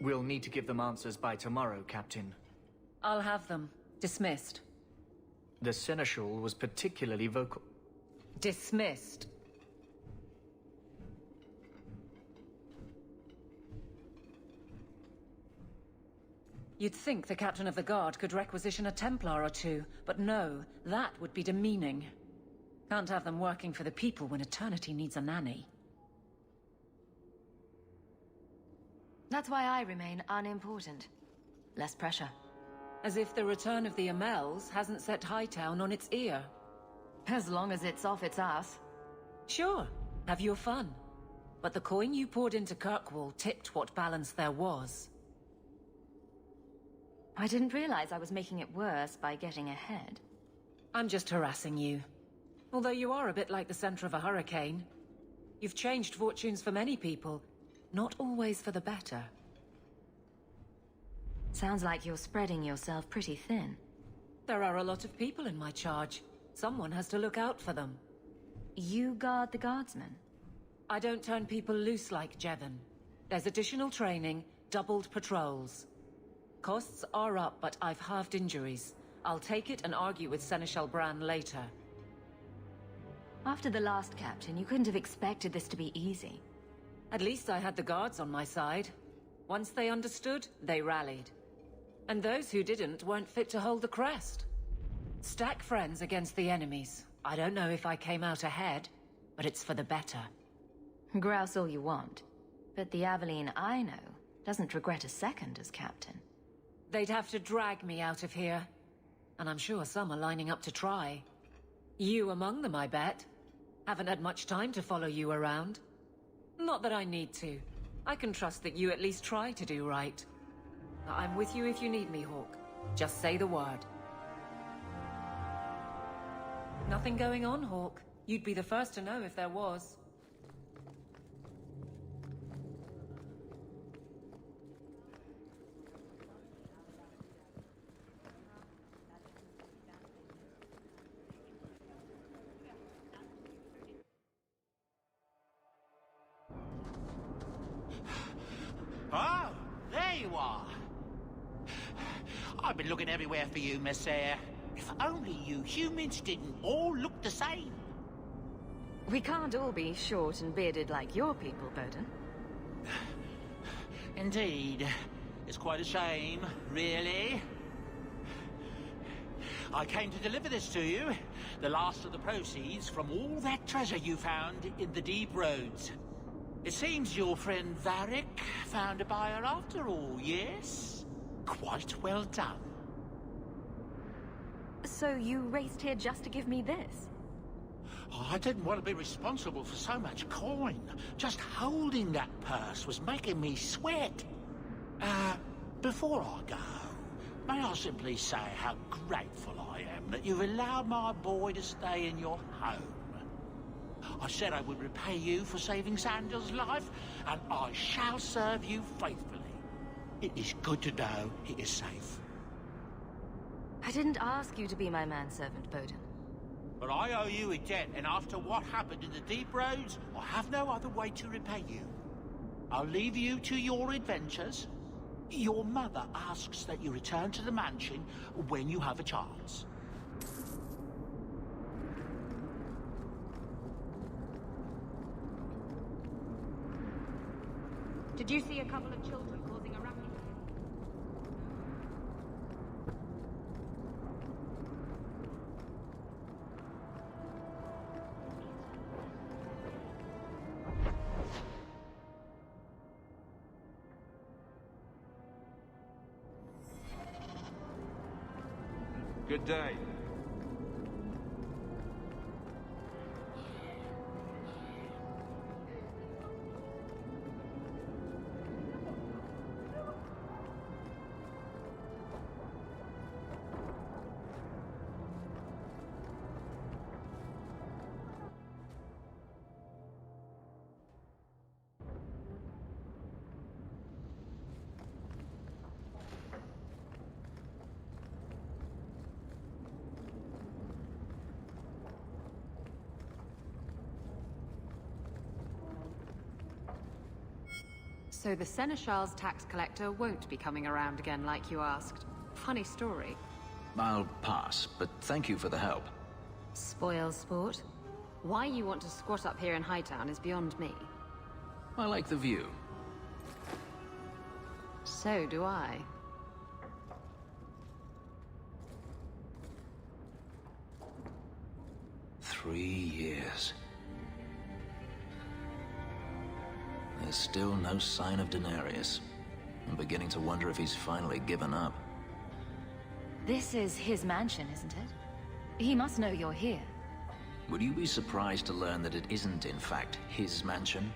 We'll need to give them answers by tomorrow, Captain. I'll have them. Dismissed. The Seneschal was particularly vocal. Dismissed. You'd think the Captain of the Guard could requisition a Templar or two, but no, that would be demeaning. Can't have them working for the people when eternity needs a nanny. That's why I remain unimportant. Less pressure. As if the return of the Amels hasn't set Hightown on its ear. As long as it's off its ass. Sure, have your fun. But the coin you poured into Kirkwall tipped what balance there was. I didn't realize I was making it worse by getting ahead. I'm just harassing you. Although you are a bit like the center of a hurricane. You've changed fortunes for many people, not always for the better. Sounds like you're spreading yourself pretty thin. There are a lot of people in my charge. Someone has to look out for them. You guard the guardsmen? I don't turn people loose like Jevon. There's additional training, doubled patrols. Costs are up, but I've halved injuries. I'll take it and argue with Seneschal Bran later. After the last captain, you couldn't have expected this to be easy. At least I had the guards on my side. Once they understood, they rallied. And those who didn't weren't fit to hold the crest. Stack friends against the enemies. I don't know if I came out ahead, but it's for the better. Grouse all you want. But the Aveline I know doesn't regret a second as captain. They'd have to drag me out of here. And I'm sure some are lining up to try. You among them, I bet. Haven't had much time to follow you around. Not that I need to. I can trust that you at least try to do right. I'm with you if you need me, Hawk. Just say the word. Nothing going on, Hawk. You'd be the first to know if there was. Oh, there you are. I've been looking everywhere for you, Messiah. If only you humans didn't all look the same. We can't all be short and bearded like your people, Bowden. Indeed. It's quite a shame, really. I came to deliver this to you. The last of the proceeds from all that treasure you found in the deep roads. It seems your friend Varric found a buyer after all, yes? Quite well done. So you raced here just to give me this? Oh, I didn't want to be responsible for so much coin. Just holding that purse was making me sweat. Before I go, may I simply say how grateful I am that you've allowed my boy to stay in your home. I said I would repay you for saving Sandal's life, and I shall serve you faithfully. It is good to know he is safe. I didn't ask you to be my manservant, Bowden. But I owe you a debt, and after what happened in the deep roads, I have no other way to repay you. I'll leave you to your adventures. Your mother asks that you return to the mansion when you have a chance. Did you see a couple of children causing a ruckus? Good day. So the Seneschal's tax collector won't be coming around again like you asked. Funny story. I'll pass, but thank you for the help. Spoil sport. Why you want to squat up here in Hightown is beyond me. I like the view. So do I. Three years. There's still no sign of Daenerys. I'm beginning to wonder if he's finally given up. This is his mansion, isn't it? He must know you're here. Would you be surprised to learn that it isn't, in fact, his mansion?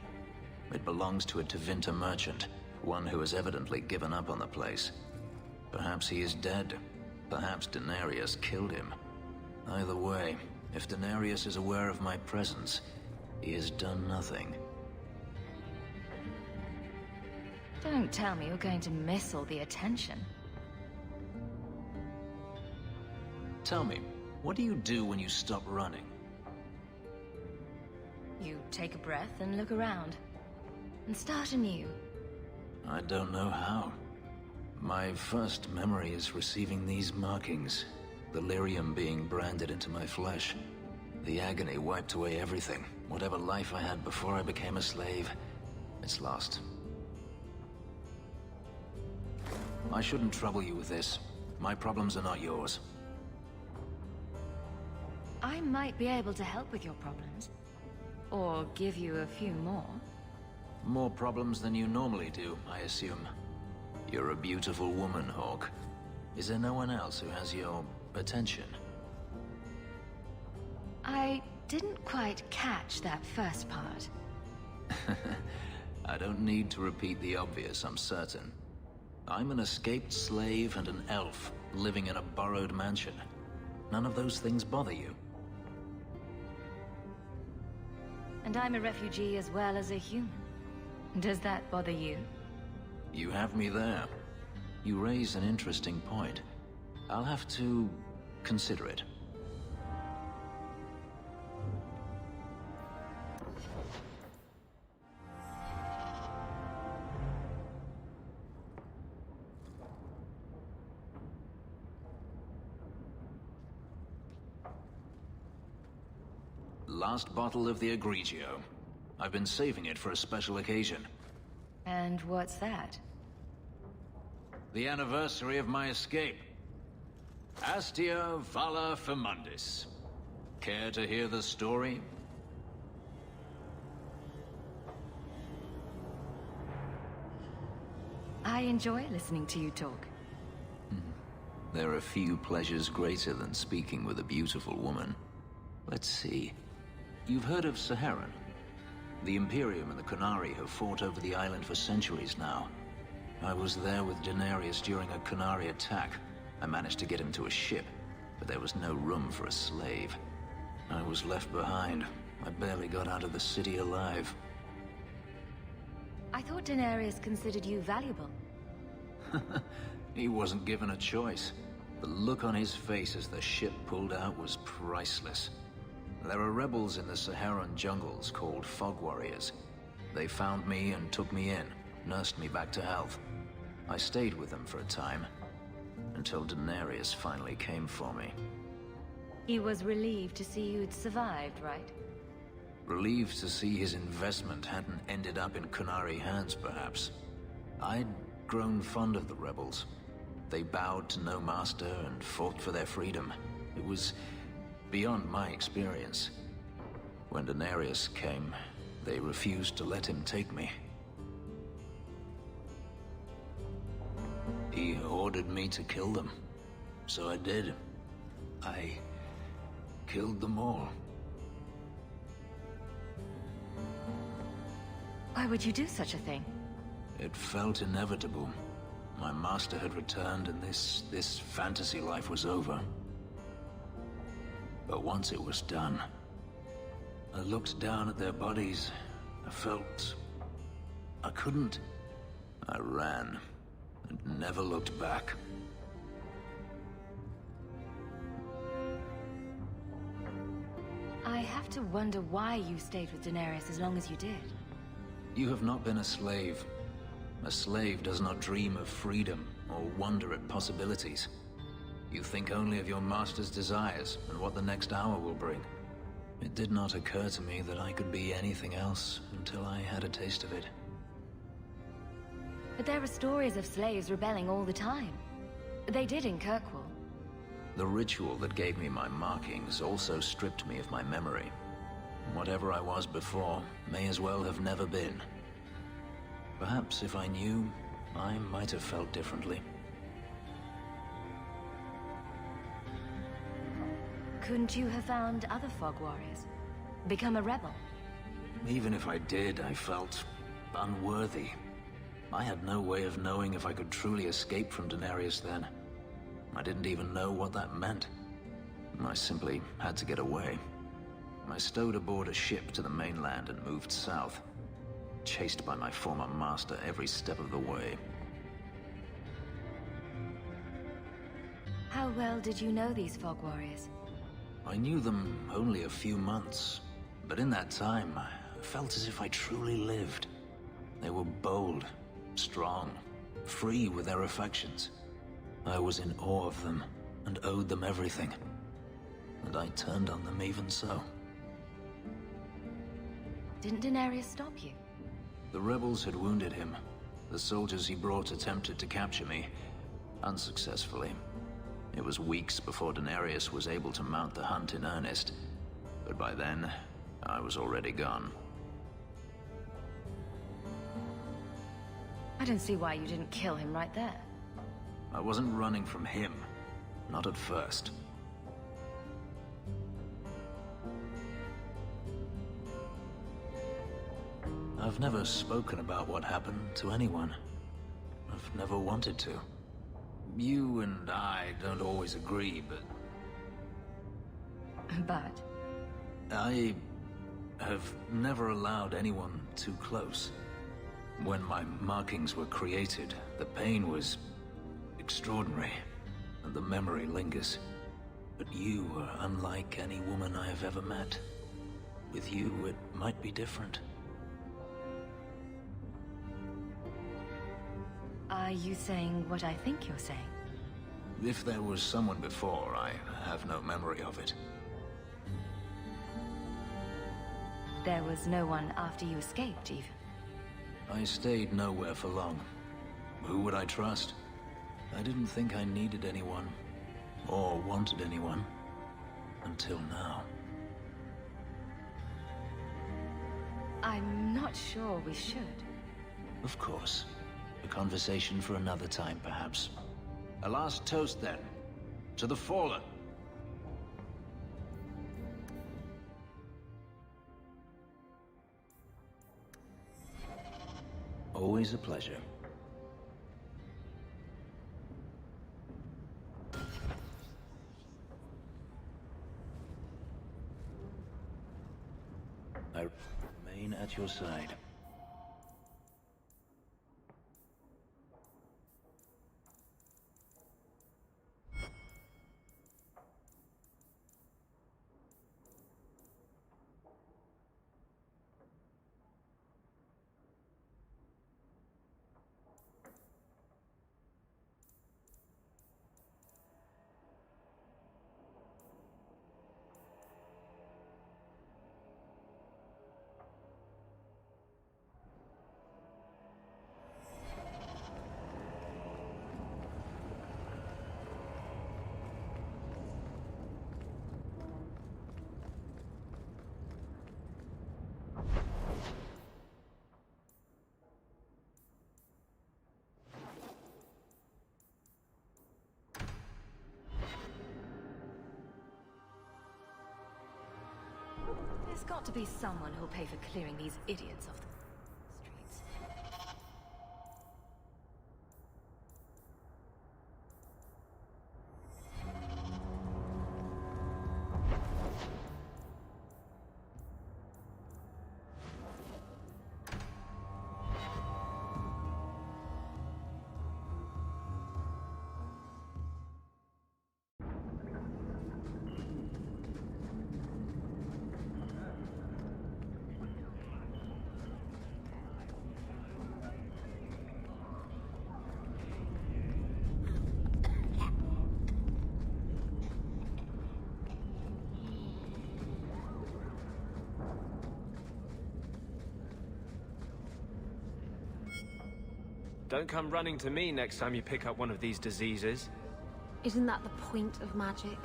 It belongs to a Tevinter merchant, one who has evidently given up on the place. Perhaps he is dead. Perhaps Daenerys killed him. Either way, if Daenerys is aware of my presence, he has done nothing. Don't tell me you're going to miss all the attention. Tell me, what do you do when you stop running? You take a breath and look around. And start anew. I don't know how. My first memory is receiving these markings. The lyrium being branded into my flesh. The agony wiped away everything. Whatever life I had before I became a slave, it's lost. I shouldn't trouble you with this. My problems are not yours. I might be able to help with your problems. Or give you a few more. More problems than you normally do, I assume. You're a beautiful woman, Hawk. Is there no one else who has your attention? I didn't quite catch that first part. I don't need to repeat the obvious, I'm certain. I'm an escaped slave and an elf, living in a borrowed mansion. None of those things bother you. And I'm a refugee as well as a human. Does that bother you? You have me there. You raise an interesting point. I'll have to consider it. Last bottle of the Egregio. I've been saving it for a special occasion. And what's that? The anniversary of my escape. Astia Vala Firmundis. Care to hear the story? I enjoy listening to you talk. There are few pleasures greater than speaking with a beautiful woman. Let's see. You've heard of Saharan? The Imperium and the Qunari have fought over the island for centuries now. I was there with Daenerys during a Qunari attack. I managed to get him to a ship, but there was no room for a slave. I was left behind. I barely got out of the city alive. I thought Daenerys considered you valuable. He wasn't given a choice. The look on his face as the ship pulled out was priceless. There are rebels in the Saharan jungles called Fog Warriors. They found me and took me in, nursed me back to health. I stayed with them for a time, until Daenerys finally came for me. He was relieved to see you'd survived, right? Relieved to see his investment hadn't ended up in Qunari hands, perhaps. I'd grown fond of the rebels. They bowed to no master and fought for their freedom. It was beyond my experience. When Daenerys came, they refused to let him take me. He ordered me to kill them. So I did. I killed them all. Why would you do such a thing? It felt inevitable. My master had returned and this fantasy life was over. But once it was done, I looked down at their bodies. I felt I couldn't. I ran and never looked back. I have to wonder why you stayed with Daenerys as long as you did. You have not been a slave. A slave does not dream of freedom or wonder at possibilities. You think only of your master's desires and what the next hour will bring. It did not occur to me that I could be anything else until I had a taste of it. But there are stories of slaves rebelling all the time. They did in Kirkwall. The ritual that gave me my markings also stripped me of my memory. Whatever I was before may as well have never been. Perhaps if I knew, I might have felt differently. Couldn't you have found other Fog Warriors? Become a rebel? Even if I did, I felt unworthy. I had no way of knowing if I could truly escape from Daenerys then. I didn't even know what that meant. I simply had to get away. I stowed aboard a ship to the mainland and moved south, chased by my former master every step of the way. How well did you know these Fog Warriors? I knew them only a few months, but in that time, I felt as if I truly lived. They were bold, strong, free with their affections. I was in awe of them and owed them everything. And I turned on them even so. Didn't Daenerys stop you? The rebels had wounded him. The soldiers he brought attempted to capture me, unsuccessfully. It was weeks before Daenerys was able to mount the hunt in earnest, but by then, I was already gone. I don't see why you didn't kill him right there. I wasn't running from him, not at first. I've never spoken about what happened to anyone. I've never wanted to. You and I don't always agree, but But? I have never allowed anyone too close. When my markings were created, the pain was extraordinary, and the memory lingers. But you are unlike any woman I have ever met. With you, it might be different. Are you saying what I think you're saying? If there was someone before, I have no memory of it. There was no one after you escaped, even? I stayed nowhere for long. Who would I trust? I didn't think I needed anyone, or wanted anyone, until now. I'm not sure we should. Of course. A conversation for another time, perhaps. A last toast, then. To the fallen. Always a pleasure. I remain at your side. There's got to be someone who'll pay for clearing these idiots off the streets. Don't come running to me next time you pick up one of these diseases. Isn't that the point of magic?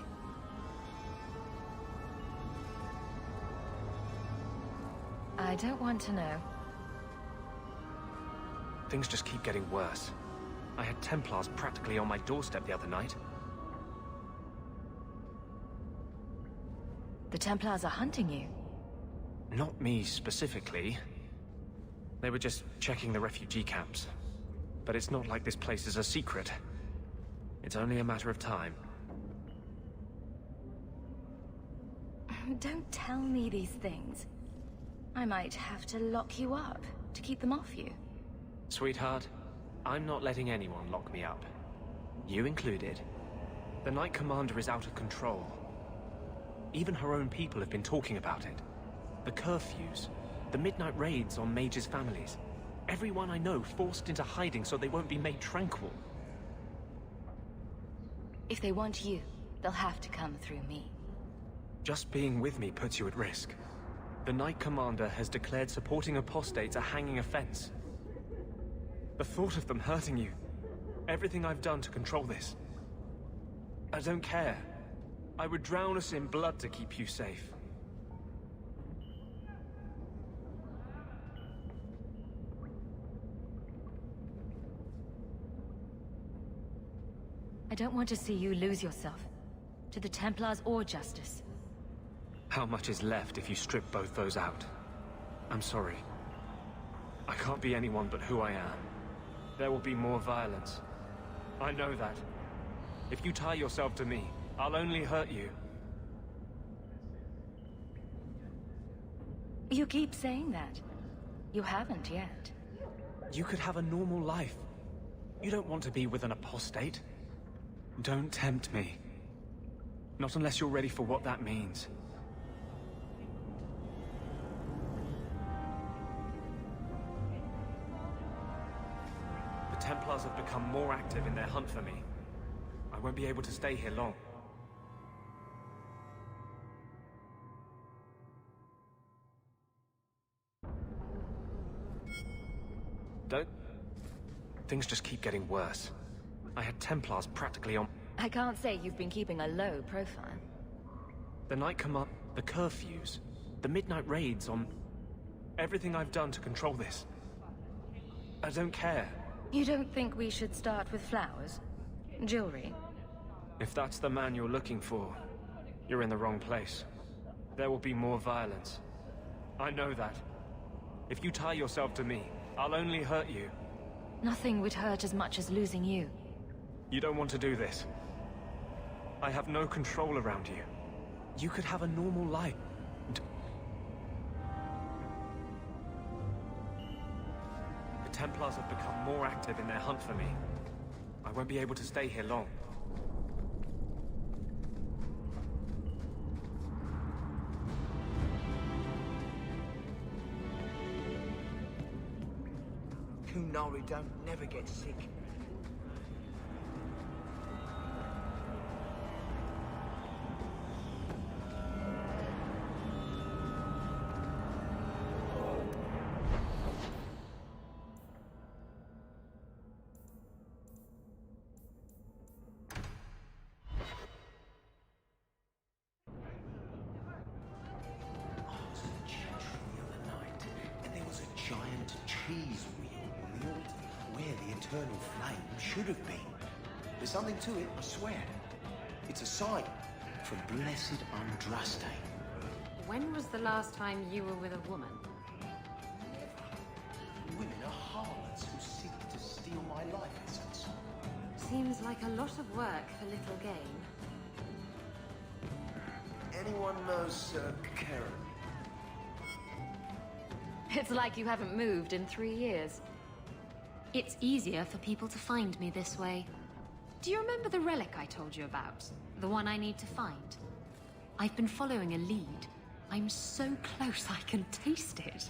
I don't want to know. Things just keep getting worse. I had Templars practically on my doorstep the other night. The Templars are hunting you. Not me specifically. They were just checking the refugee camps. But it's not like this place is a secret. It's only a matter of time. Don't tell me these things. I might have to lock you up to keep them off you. Sweetheart, I'm not letting anyone lock me up. You included. The Knight Commander is out of control. Even her own people have been talking about it. The curfews, the midnight raids on mages' families. Everyone I know forced into hiding so they won't be made tranquil. If they want you, they'll have to come through me. Just being with me puts you at risk. The Knight Commander has declared supporting apostates a hanging offense. The thought of them hurting you, everything I've done to control this. I don't care. I would drown us in blood to keep you safe. I don't want to see you lose yourself. To the Templars or Justice. How much is left if you strip both those out? I'm sorry. I can't be anyone but who I am. There will be more violence. I know that. If you tie yourself to me, I'll only hurt you. You keep saying that. You haven't yet. You could have a normal life. You don't want to be with an apostate. Don't tempt me. Not unless you're ready for what that means. The Templars have become more active in their hunt for me. I won't be able to stay here long. Don't... Things just keep getting worse. I had Templars practically on... I can't say you've been keeping a low profile. The Knight Command... The curfews. The midnight raids on... Everything I've done to control this. I don't care. You don't think we should start with flowers? Jewelry? If that's the man you're looking for, you're in the wrong place. There will be more violence. I know that. If you tie yourself to me, I'll only hurt you. Nothing would hurt as much as losing you. You don't want to do this. I have no control around you. You could have a normal life. The Templars have become more active in their hunt for me. I won't be able to stay here long. Kunari don't never get sick. Should have been. There's something to it, I swear. It's a sign from blessed Andraste. When was the last time you were with a woman? Women are harlots who seek to steal my life essence. Seems like a lot of work for little gain. Anyone knows Karen? It's like you haven't moved in 3 years. It's easier for people to find me this way. Do you remember the relic I told you about? The one I need to find? I've been following a lead. I'm so close I can taste it.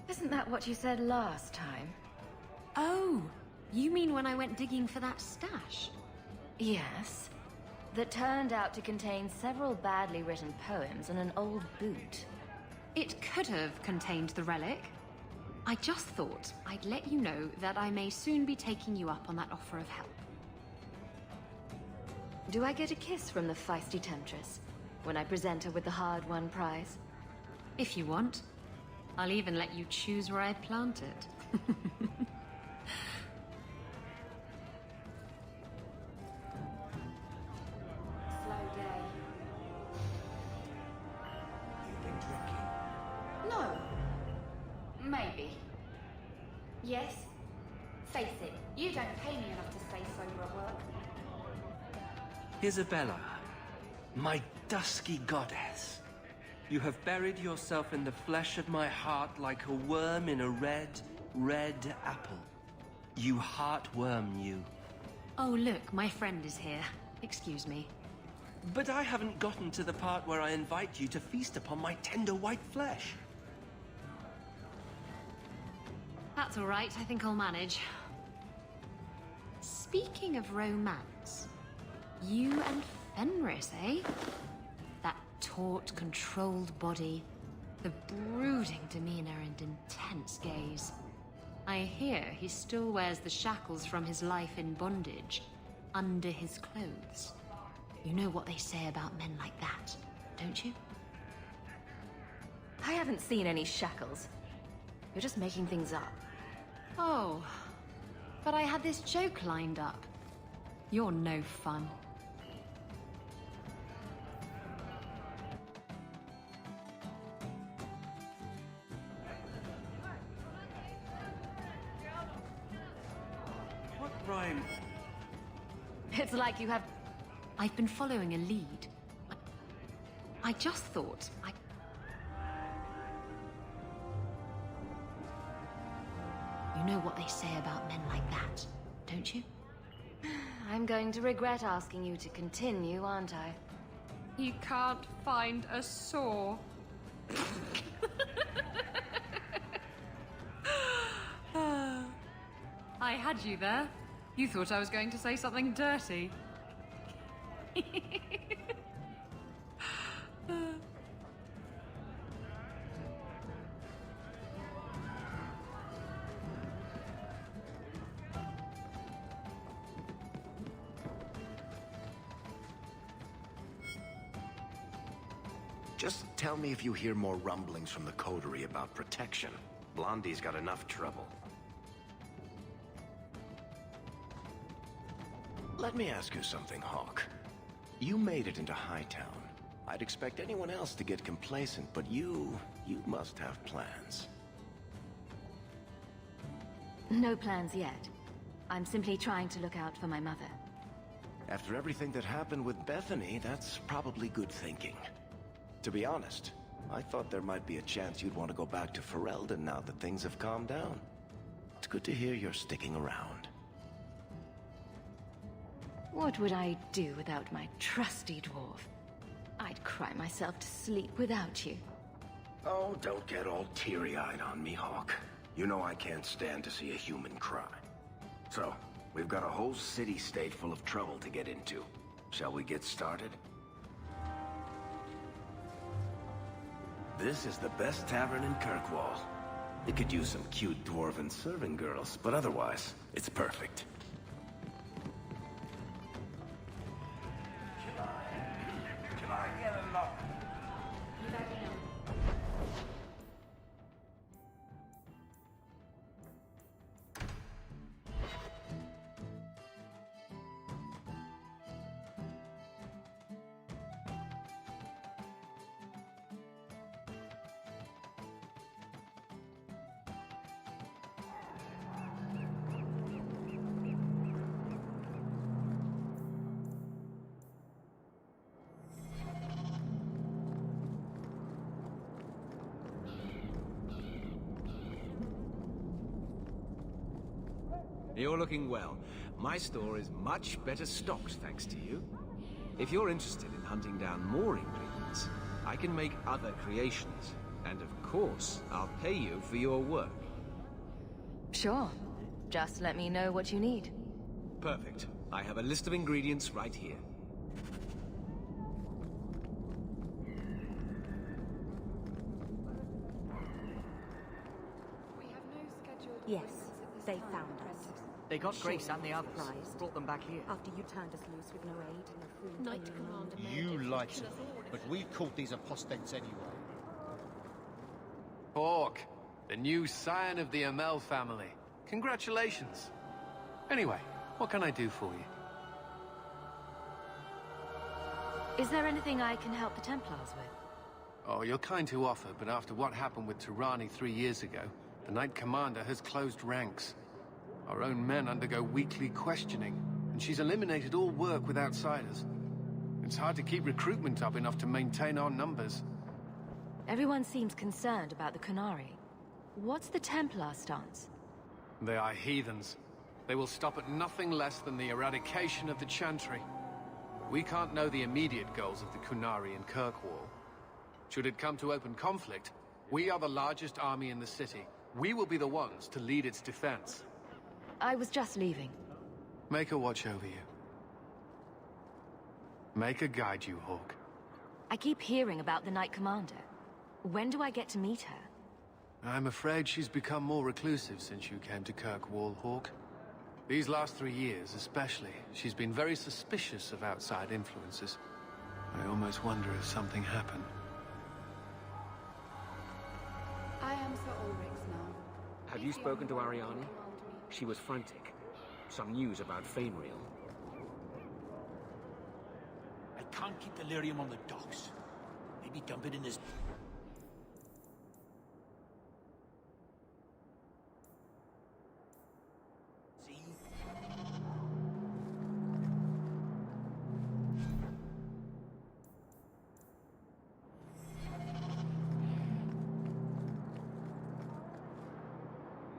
Isn't that what you said last time? Oh, you mean when I went digging for that stash? Yes. That turned out to contain several badly written poems and an old boot. It could have contained the relic. I just thought I'd let you know that I may soon be taking you up on that offer of help. Do I get a kiss from the feisty temptress when I present her with the hard-won prize? If you want. I'll even let you choose where I plant it. Slow day. You've been drinking. No. Maybe. Yes. Face it, you don't pay me enough to stay sober at work. Isabella, my dusky goddess, you have buried yourself in the flesh of my heart like a worm in a red, red apple. You heartworm, you. Oh, look, my friend is here. Excuse me. But I haven't gotten to the part where I invite you to feast upon my tender white flesh. That's all right, I think I'll manage. Speaking of romance, you and Fenris, eh? That taut, controlled body, the brooding demeanor and intense gaze. I hear he still wears the shackles from his life in bondage under his clothes. You know what they say about men like that, don't you? I haven't seen any shackles. You're just making things up. Oh, but I had this joke lined up. You're no fun. What rhyme? It's like you have... I've been following a lead. I just thought You know what they say about men like that, don't you? I'm going to regret asking you to continue, aren't I? He can't find a saw. I had you there. You thought I was going to say something dirty. Just tell me if you hear more rumblings from the coterie about protection. Blondie's got enough trouble. Let me ask you something, Hawk. You made it into Hightown. I'd expect anyone else to get complacent, but you must have plans. No plans yet. I'm simply trying to look out for my mother. After everything that happened with Bethany, that's probably good thinking. To be honest, I thought there might be a chance you'd want to go back to Ferelden now that things have calmed down. It's good to hear you're sticking around. What would I do without my trusty dwarf? I'd cry myself to sleep without you. Oh, don't get all teary-eyed on me, Hawk. You know I can't stand to see a human cry. So, we've got a whole city-state full of trouble to get into. Shall we get started? This is the best tavern in Kirkwall. It could use some cute dwarven serving girls, but otherwise, it's perfect. Can I get a lock? You're looking well. My store is much better stocked, thanks to you. If you're interested in hunting down more ingredients, I can make other creations. And of course, I'll pay you for your work. Sure. Just let me know what you need. Perfect. I have a list of ingredients right here. We have no Yes, they found us. They got Grace and the others. Surprised. Brought them back here. After you turned us loose with no aid. Knight Commander. You like them, but we've caught these apostates anyway. Hawk, the new scion of the Amel family. Congratulations. Anyway, what can I do for you? Is there anything I can help the Templars with? Oh, you're kind to offer, but after what happened with Tirani 3 years ago, the Knight Commander has closed ranks. Our own men undergo weekly questioning, and she's eliminated all work with outsiders. It's hard to keep recruitment up enough to maintain our numbers. Everyone seems concerned about the Qunari. What's the Templar stance? They are heathens. They will stop at nothing less than the eradication of the Chantry. We can't know the immediate goals of the Qunari in Kirkwall. Should it come to open conflict, we are the largest army in the city. We will be the ones to lead its defense. I was just leaving. Make her watch over you. Make her guide you, Hawk. I keep hearing about the Knight Commander. When do I get to meet her? I'm afraid she's become more reclusive since you came to Kirkwall, Hawk. These last 3 years, especially, she's been very suspicious of outside influences. I almost wonder if something happened. I am Sir Ulrich's now. Have you spoken to Ariani? She was frantic. Some news about Fainreal. I can't keep the lyrium on the docks. Maybe dump it in this... See?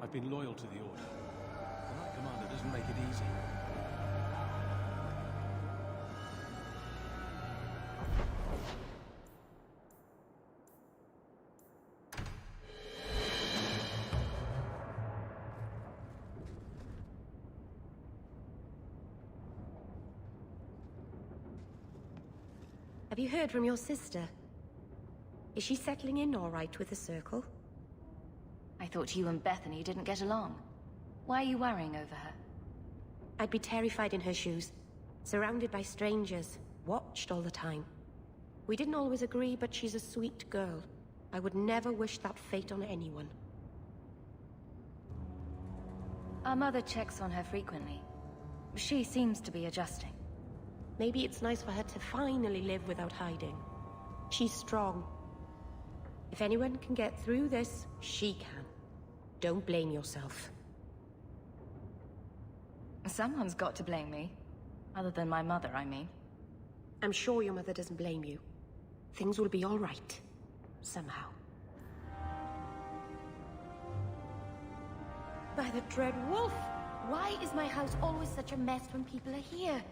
I've been loyal to the Order. The Knight Commander doesn't make it easy. Have you heard from your sister? Is she settling in all right with the Circle? I thought you and Bethany didn't get along. Why are you worrying over her? I'd be terrified in her shoes. Surrounded by strangers. Watched all the time. We didn't always agree, but she's a sweet girl. I would never wish that fate on anyone. Our mother checks on her frequently. She seems to be adjusting. Maybe it's nice for her to finally live without hiding. She's strong. If anyone can get through this, she can. Don't blame yourself. Someone's got to blame me. Other than my mother, I mean. I'm sure your mother doesn't blame you. Things will be all right. Somehow. By the Dread Wolf! Why is my house always such a mess when people are here?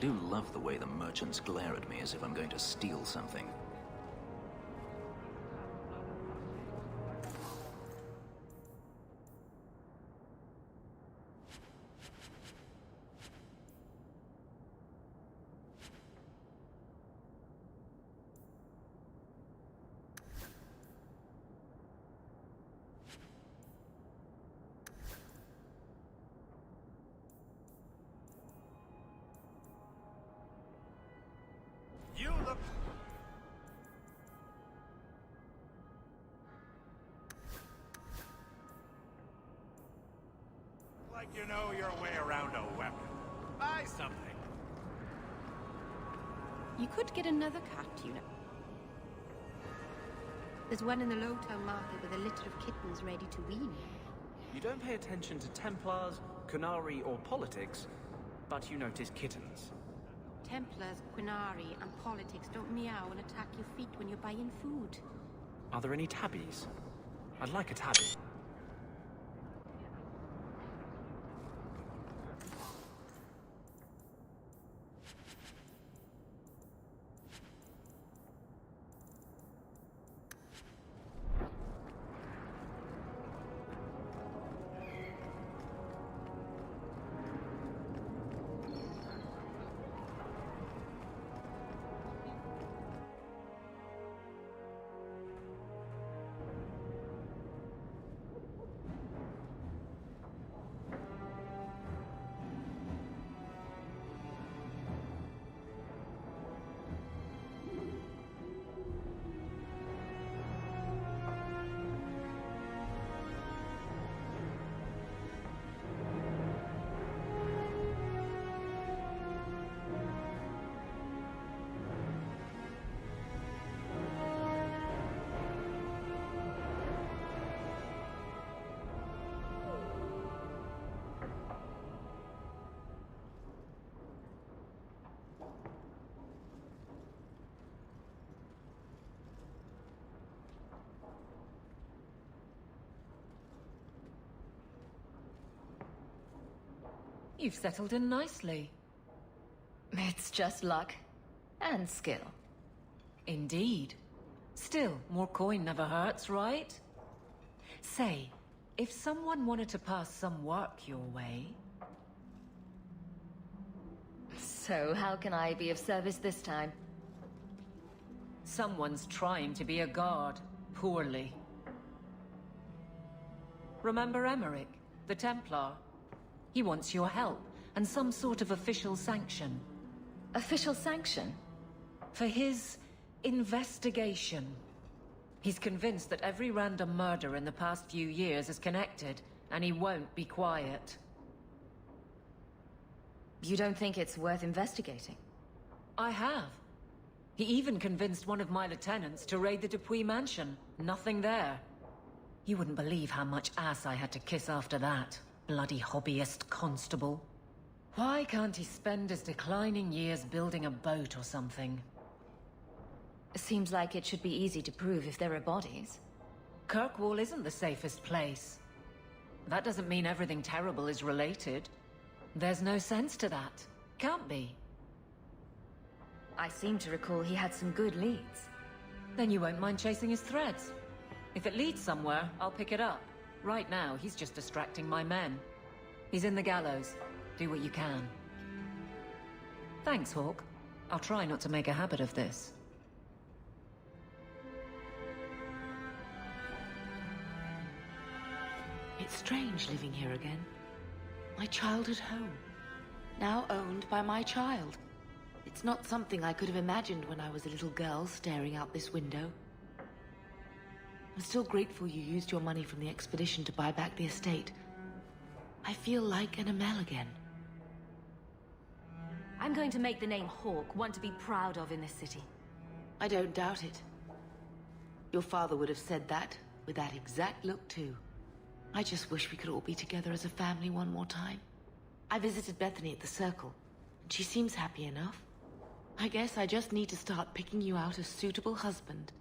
do love the way the merchants glare at me as if I'm going to steal something. You look... like you know your way around a weapon. Buy something. You could get another cat, you know. There's one in the Lowtown market with a litter of kittens ready to wean. You don't pay attention to Templars, Qunari, or politics, but you notice kittens. Templars, Qunari, and politics don't meow and attack your feet when you're buying food. Are there any tabbies? I'd like a tabby. You've settled in nicely. It's just luck. And skill. Indeed. Still, more coin never hurts, right? Say, if someone wanted to pass some work your way... So how can I be of service this time? Someone's trying to be a guard, poorly. Remember Emmerich, the Templar? He wants your help, and some sort of official sanction. Official sanction? For his investigation. He's convinced that every random murder in the past few years is connected, and he won't be quiet. You don't think it's worth investigating? I have. He even convinced one of my lieutenants to raid the Dupuis mansion. Nothing there. You wouldn't believe how much ass I had to kiss after that. Bloody hobbyist constable. Why can't he spend his declining years building a boat or something? Seems like it should be easy to prove if there are bodies. Kirkwall isn't the safest place. That doesn't mean everything terrible is related. There's no sense to that. Can't be. I seem to recall he had some good leads. Then you won't mind chasing his threads. If it leads somewhere, I'll pick it up. Right now, he's just distracting my men. He's in the gallows. Do what you can. Thanks, Hawk. I'll try not to make a habit of this. It's strange living here again. My childhood home. Now owned by my child. It's not something I could have imagined when I was a little girl staring out this window. I'm still grateful you used your money from the expedition to buy back the estate. I feel like an Amel again. I'm going to make the name Hawk one to be proud of in this city. I don't doubt it. Your father would have said that, with that exact look too. I just wish we could all be together as a family one more time. I visited Bethany at the Circle, and she seems happy enough. I guess I just need to start picking you out a suitable husband.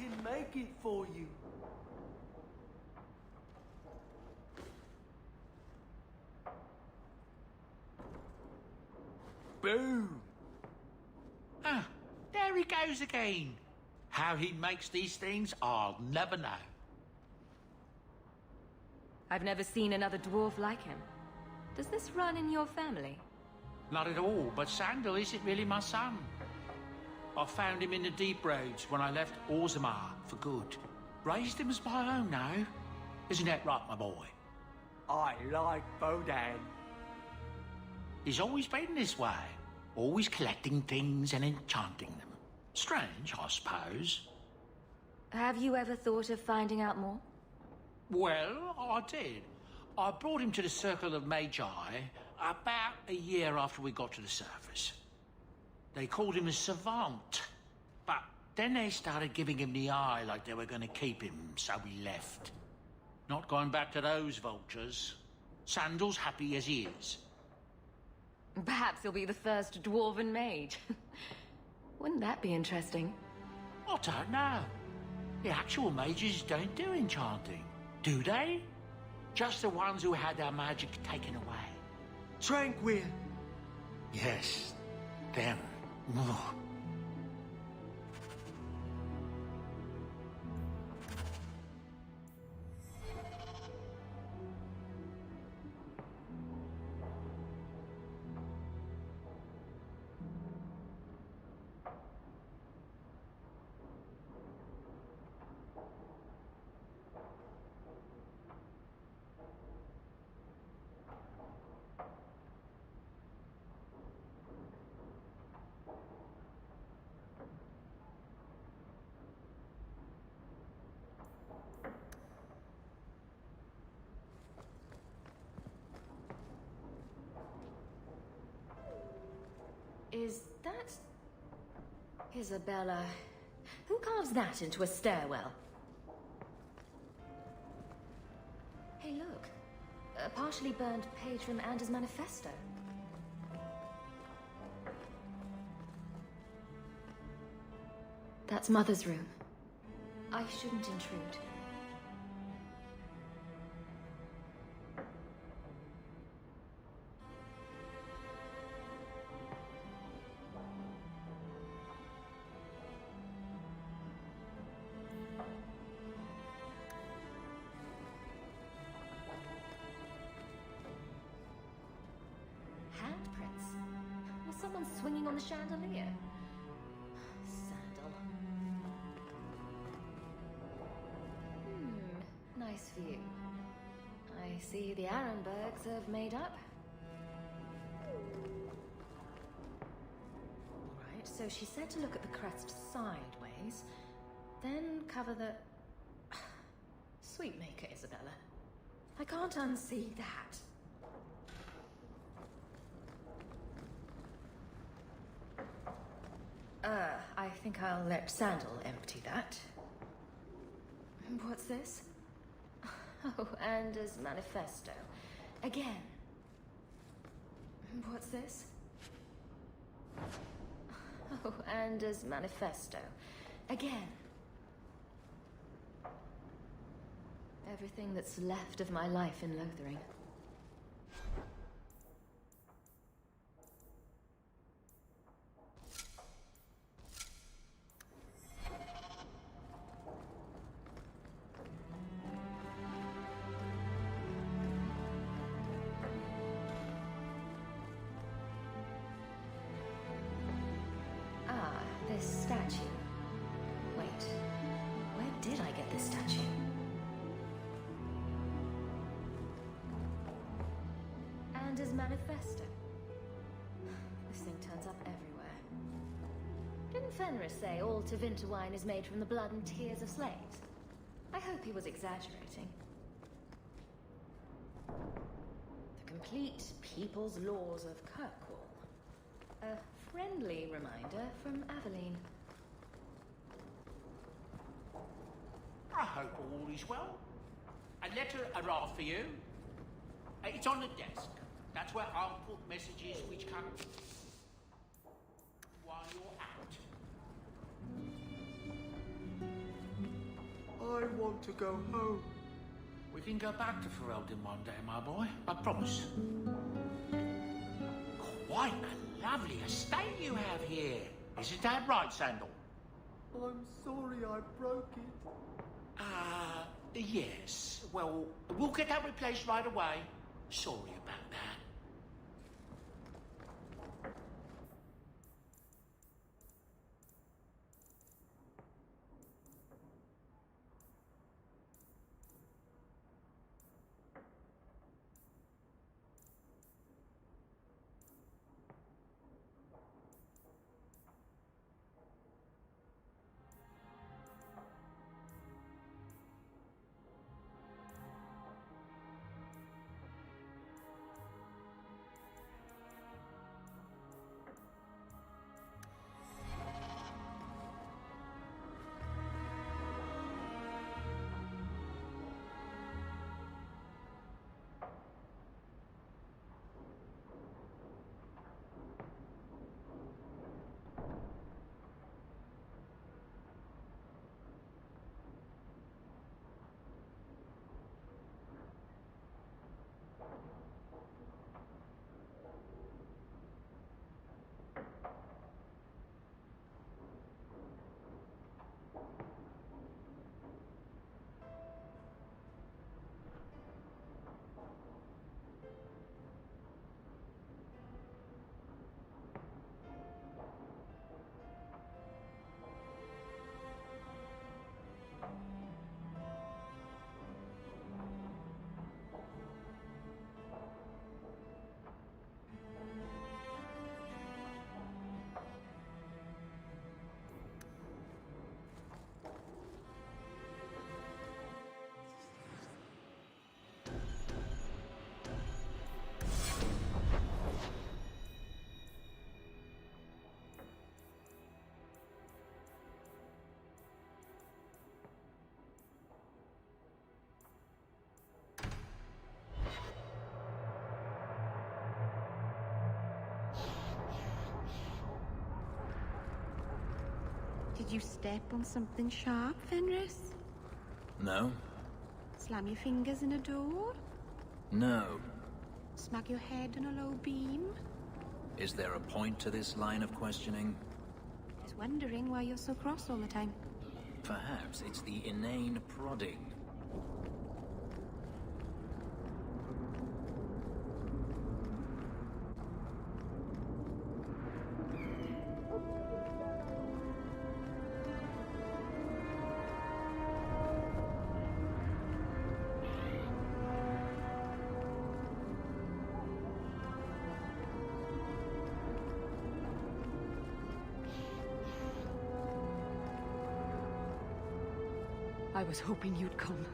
can make it for you. Boom! Ah, there he goes again. How he makes these things, I'll never know. I've never seen another dwarf like him. Does this run in your family? Not at all, but Sandal isn't really my son. I found him in the deep roads when I left Orzammar for good. Raised him as my own now. Isn't that right, my boy? I like Bodan. He's always been this way. Always collecting things and enchanting them. Strange, I suppose. Have you ever thought of finding out more? Well, I did. I brought him to the Circle of Magi about a year after we got to the surface. They called him a savant, but then they started giving him the eye like they were going to keep him, so he left. Not going back to those vultures. Sandal's happy as he is. Perhaps he'll be the first dwarven mage. Wouldn't that be interesting? I don't know. The actual mages don't do enchanting, do they? Just the ones who had their magic taken away. Tranquil. Yes, them. Ugh. Is that... Isabella? Who carves that into a stairwell? Hey, look. A partially burned page from Anders' manifesto. That's Mother's room. I shouldn't intrude. Someone swinging on the chandelier. Sandal. Nice view. I see the Arenbergs have made up. Right, so she said to look at the crest sideways, then cover the... Sweetmaker, Isabella. I can't unsee that. I think I'll let Sandal empty that. What's this? Oh, Anders' manifesto. Again. What's this? Oh, Anders' manifesto. Again. Everything that's left of my life in Lothering. This statue. Wait, where did I get this statue? And his manifesto. This thing turns up everywhere. Didn't Fenris say all Tevinter wine is made from the blood and tears of slaves? I hope he was exaggerating. The complete people's laws of Kirkwall. A friendly reminder from Aveline. I hope all is well. A letter arrived for you. It's on the desk. That's where I'll put messages which come while you're out. I want to go home. We can go back to Ferelden one day, my boy. I promise. Quite a lovely estate you have here. Isn't that right, Sandal? I'm sorry I broke it. Yes. Well, we'll get that replaced right away. Sorry about that. Did you step on something sharp, Fenris? No? Slam your fingers in a door? No. Smack your head on a low beam? Is there a point to this line of questioning? Just wondering why you're so cross all the time. Perhaps it's the inane prodding. I was hoping you'd come.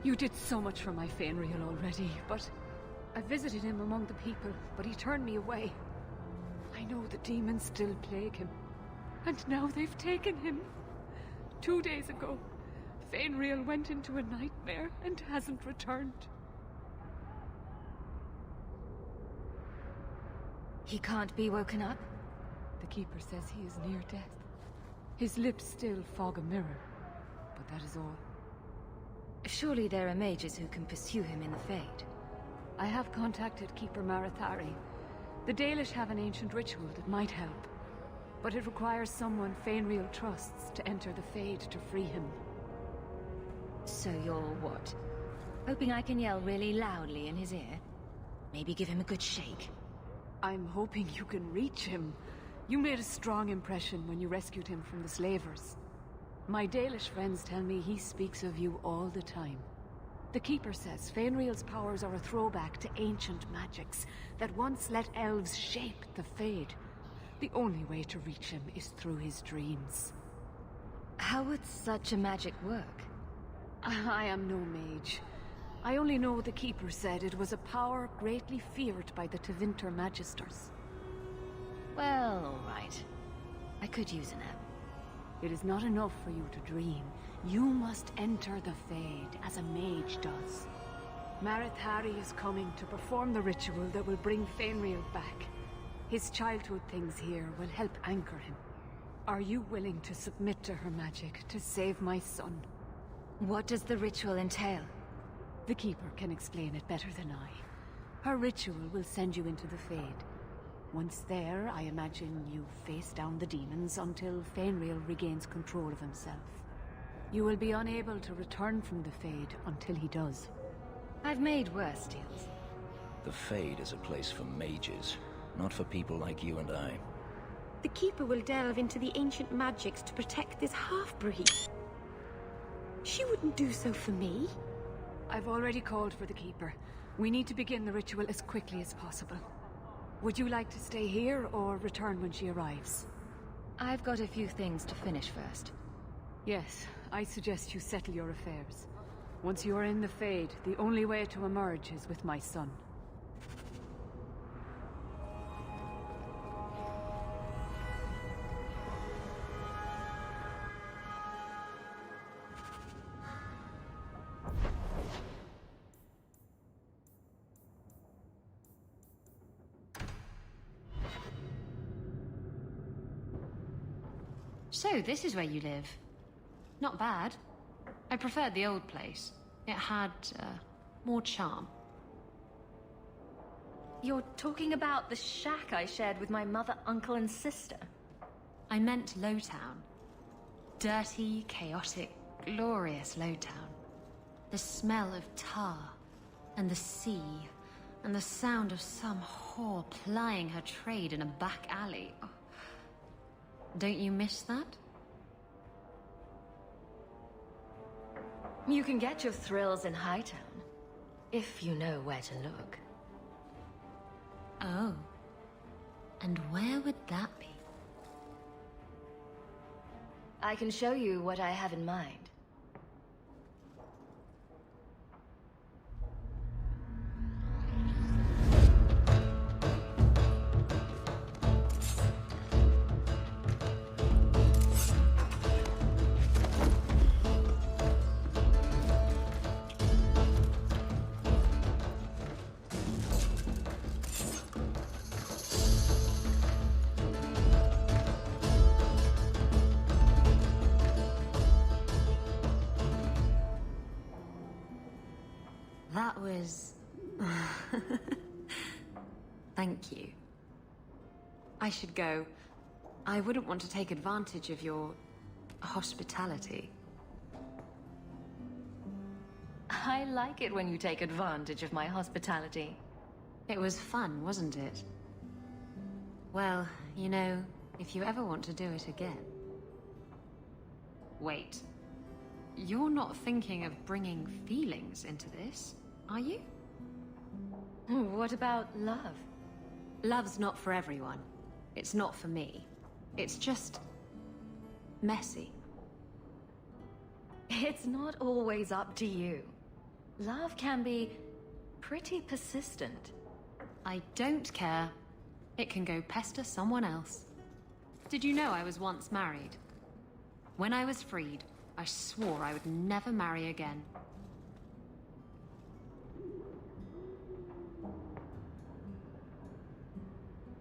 You did so much for my Fainriel already, but I visited him among the people, but he turned me away. I know the demons still plague him, and now they've taken him. 2 days ago, Fainriel went into a nightmare and hasn't returned. He can't be woken up? The Keeper says he is near death. His lips still fog a mirror, but that is all. Surely there are mages who can pursue him in the Fade. I have contacted Keeper Marathari. The Dalish have an ancient ritual that might help, but it requires someone Fainriel trusts to enter the Fade to free him. So you're what? Hoping I can yell really loudly in his ear? Maybe give him a good shake? I'm hoping you can reach him. You made a strong impression when you rescued him from the slavers. My Dalish friends tell me he speaks of you all the time. The Keeper says Fainriel's powers are a throwback to ancient magics that once let elves shape the Fade. The only way to reach him is through his dreams. How would such a magic work? I am no mage. I only know the Keeper said it was a power greatly feared by the Tevinter Magisters. Well, all right. I could use an app. It is not enough for you to dream. You must enter the Fade, as a mage does. Marathari is coming to perform the ritual that will bring Fainriel back. His childhood things here will help anchor him. Are you willing to submit to her magic to save my son? What does the ritual entail? The Keeper can explain it better than I. Her ritual will send you into the Fade. Once there, I imagine you face down the demons until Fainriel regains control of himself. You will be unable to return from the Fade until he does. I've made worse deals. The Fade is a place for mages, not for people like you and I. The Keeper will delve into the ancient magics to protect this half-breed. She wouldn't do so for me. I've already called for the Keeper. We need to begin the ritual as quickly as possible. Would you like to stay here or return when she arrives? I've got a few things to finish first. Yes, I suggest you settle your affairs. Once you are in the Fade, the only way to emerge is with my son. So, this is where you live. Not bad. I preferred the old place. It had, more charm. You're talking about the shack I shared with my mother, uncle, and sister? I meant Lowtown. Dirty, chaotic, glorious Lowtown. The smell of tar, and the sea, and the sound of some whore plying her trade in a back alley. Oh. Don't you miss that? You can get your thrills in Hightown, if you know where to look. Oh. And where would that be? I can show you what I have in mind. That was... Thank you. I should go. I wouldn't want to take advantage of your... hospitality. I like it when you take advantage of my hospitality. It was fun, wasn't it? Well, you know, if you ever want to do it again... Wait. You're not thinking of bringing feelings into this, are you? What about love? Love's not for everyone. It's not for me. It's just... messy. It's not always up to you. Love can be pretty persistent. I don't care. It can go pester someone else. Did you know I was once married? When I was freed, I swore I would never marry again.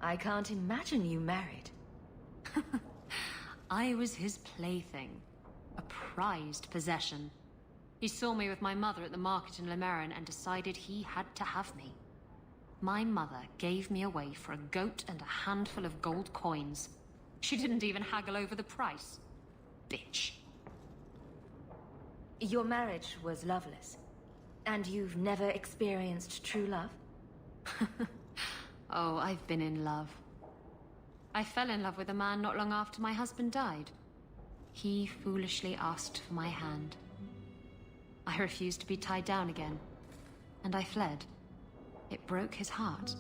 I can't imagine you married. I was his plaything. A prized possession. He saw me with my mother at the market in Lemerin and decided he had to have me. My mother gave me away for a goat and a handful of gold coins. She didn't even haggle over the price. Bitch. Your marriage was loveless, and you've never experienced true love? Oh, I've been in love. I fell in love with a man not long after my husband died. He foolishly asked for my hand. I refused to be tied down again, and I fled. It broke his heart.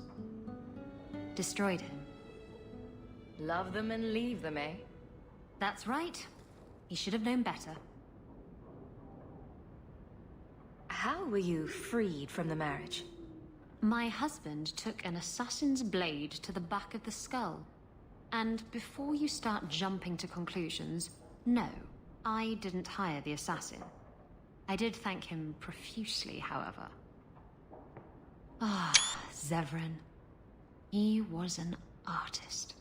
Destroyed him. Love them and leave them, eh? That's right. He should have known better. How were you freed from the marriage? My husband took an assassin's blade to the back of the skull. And before you start jumping to conclusions, no, I didn't hire the assassin. I did thank him profusely, however. Ah, Zevran. He was an artist.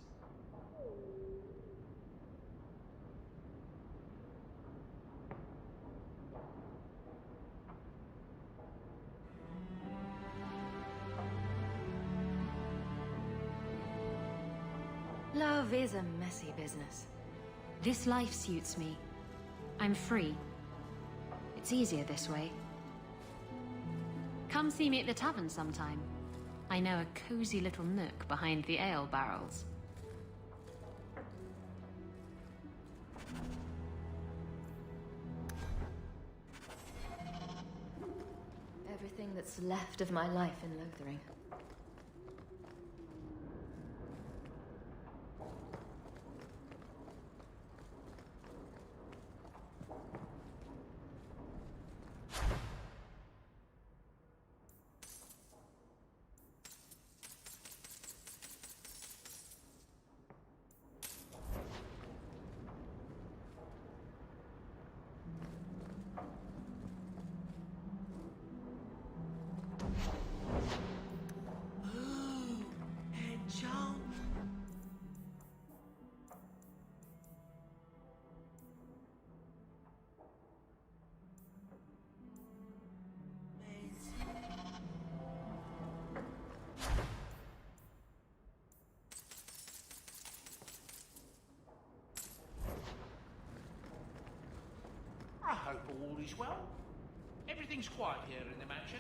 Love is a messy business. This life suits me. I'm free. It's easier this way. Come see me at the tavern sometime. I know a cozy little nook behind the ale barrels. Everything that's left of my life in Lothering. I hope all is well. Everything's quiet here in the mansion.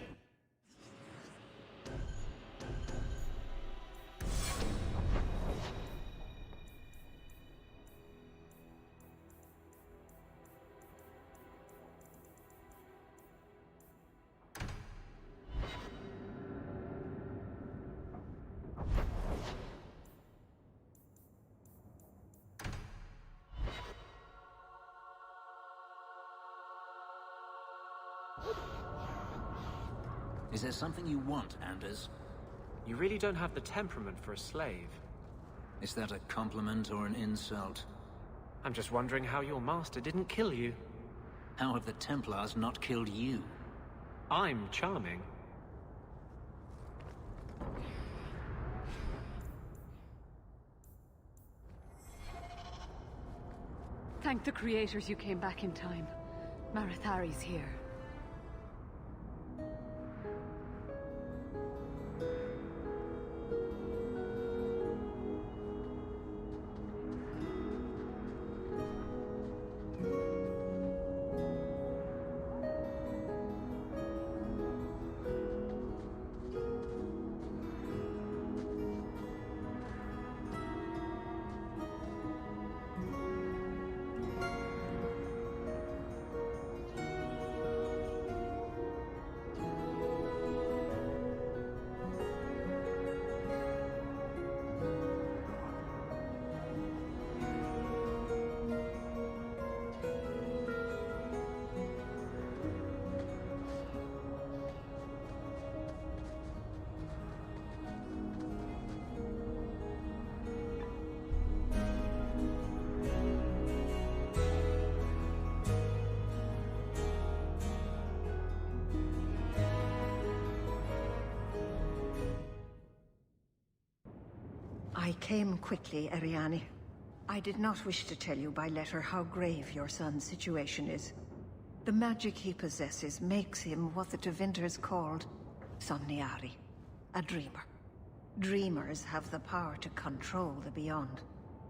Is there something you want, Anders? You really don't have the temperament for a slave. Is that a compliment or an insult? I'm just wondering how your master didn't kill you. How have the Templars not killed you? I'm charming. Thank the creators you came back in time. Marathari's here. I came quickly, Ariane. I did not wish to tell you by letter how grave your son's situation is. The magic he possesses makes him what the Tevinters called Somniari, a dreamer. Dreamers have the power to control the beyond,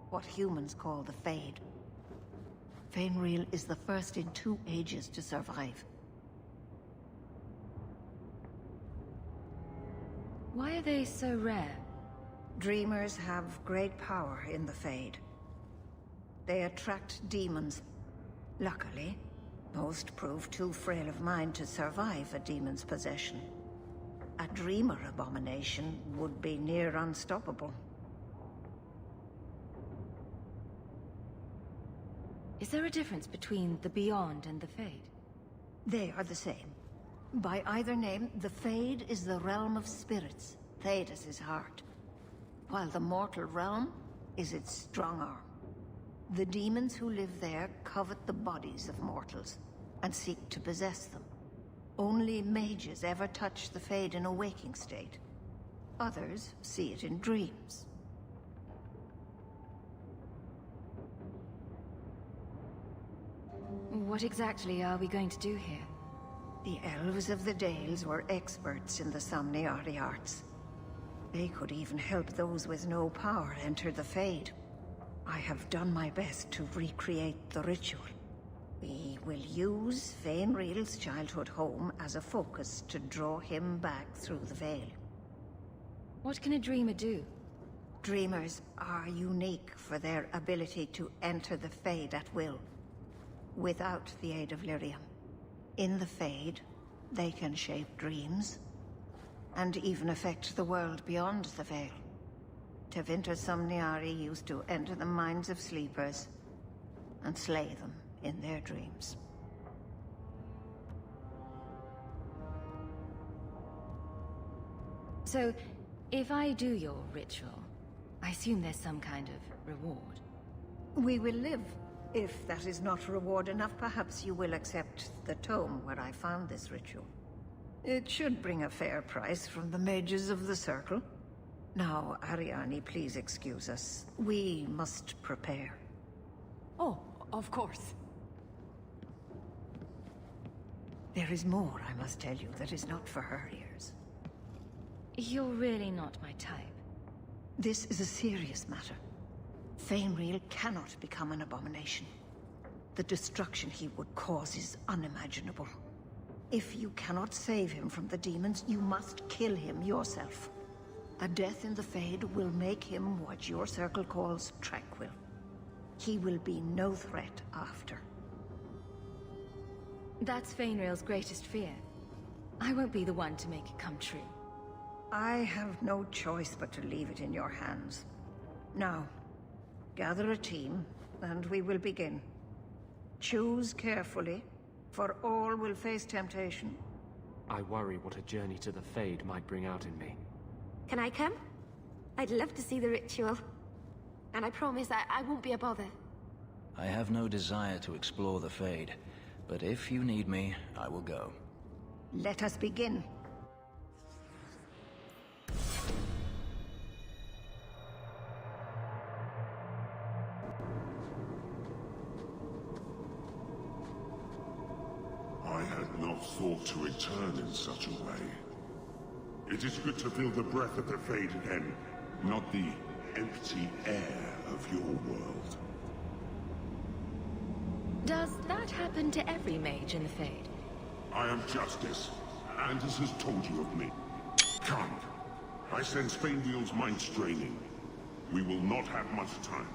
what humans call the Fade. Fainreal is the first in 2 ages to survive. Why are they so rare? Dreamers have great power in the Fade. They attract demons. Luckily, most prove too frail of mind to survive a demon's possession. A dreamer abomination would be near unstoppable. Is there a difference between the Beyond and the Fade? They are the same. By either name, the Fade is the realm of spirits, Thedas' heart, while the mortal realm is its strong arm. The demons who live there covet the bodies of mortals and seek to possess them. Only mages ever touch the Fade in a waking state. Others see it in dreams. What exactly are we going to do here? The elves of the Dales were experts in the Somniari arts. They could even help those with no power enter the Fade. I have done my best to recreate the ritual. We will use Fainreal's childhood home as a focus to draw him back through the veil. What can a dreamer do? Dreamers are unique for their ability to enter the Fade at will, without the aid of Lyrium. In the Fade, they can shape dreams, and even affect the world beyond the veil. Tevinter Somniari used to enter the minds of sleepers and slay them in their dreams. So, if I do your ritual, I assume there's some kind of reward. We will live. If that is not reward enough, perhaps you will accept the tome where I found this ritual. It should bring a fair price from the mages of the Circle. Now, Ariani, please excuse us. We must prepare. Oh, of course. There is more I must tell you that is not for her ears. You're really not my type. This is a serious matter. Fainreal cannot become an abomination. The destruction he would cause is unimaginable. If you cannot save him from the demons, you must kill him yourself. A death in the Fade will make him what your circle calls tranquil. He will be no threat after. That's Fainreal's greatest fear. I won't be the one to make it come true. I have no choice but to leave it in your hands. Now, gather a team, and we will begin. Choose carefully, for all will face temptation. I worry what a journey to the Fade might bring out in me. Can I come? I'd love to see the ritual. And I promise I won't be a bother. I have no desire to explore the Fade, but if you need me, I will go. Let us begin. I had not thought to return in such a way. It is good to feel the breath of the Fade again, not the empty air of your world. Does that happen to every mage in the Fade? I am Justice. Anders has told you of me. Come. I sense Fainreal's mind straining. We will not have much time.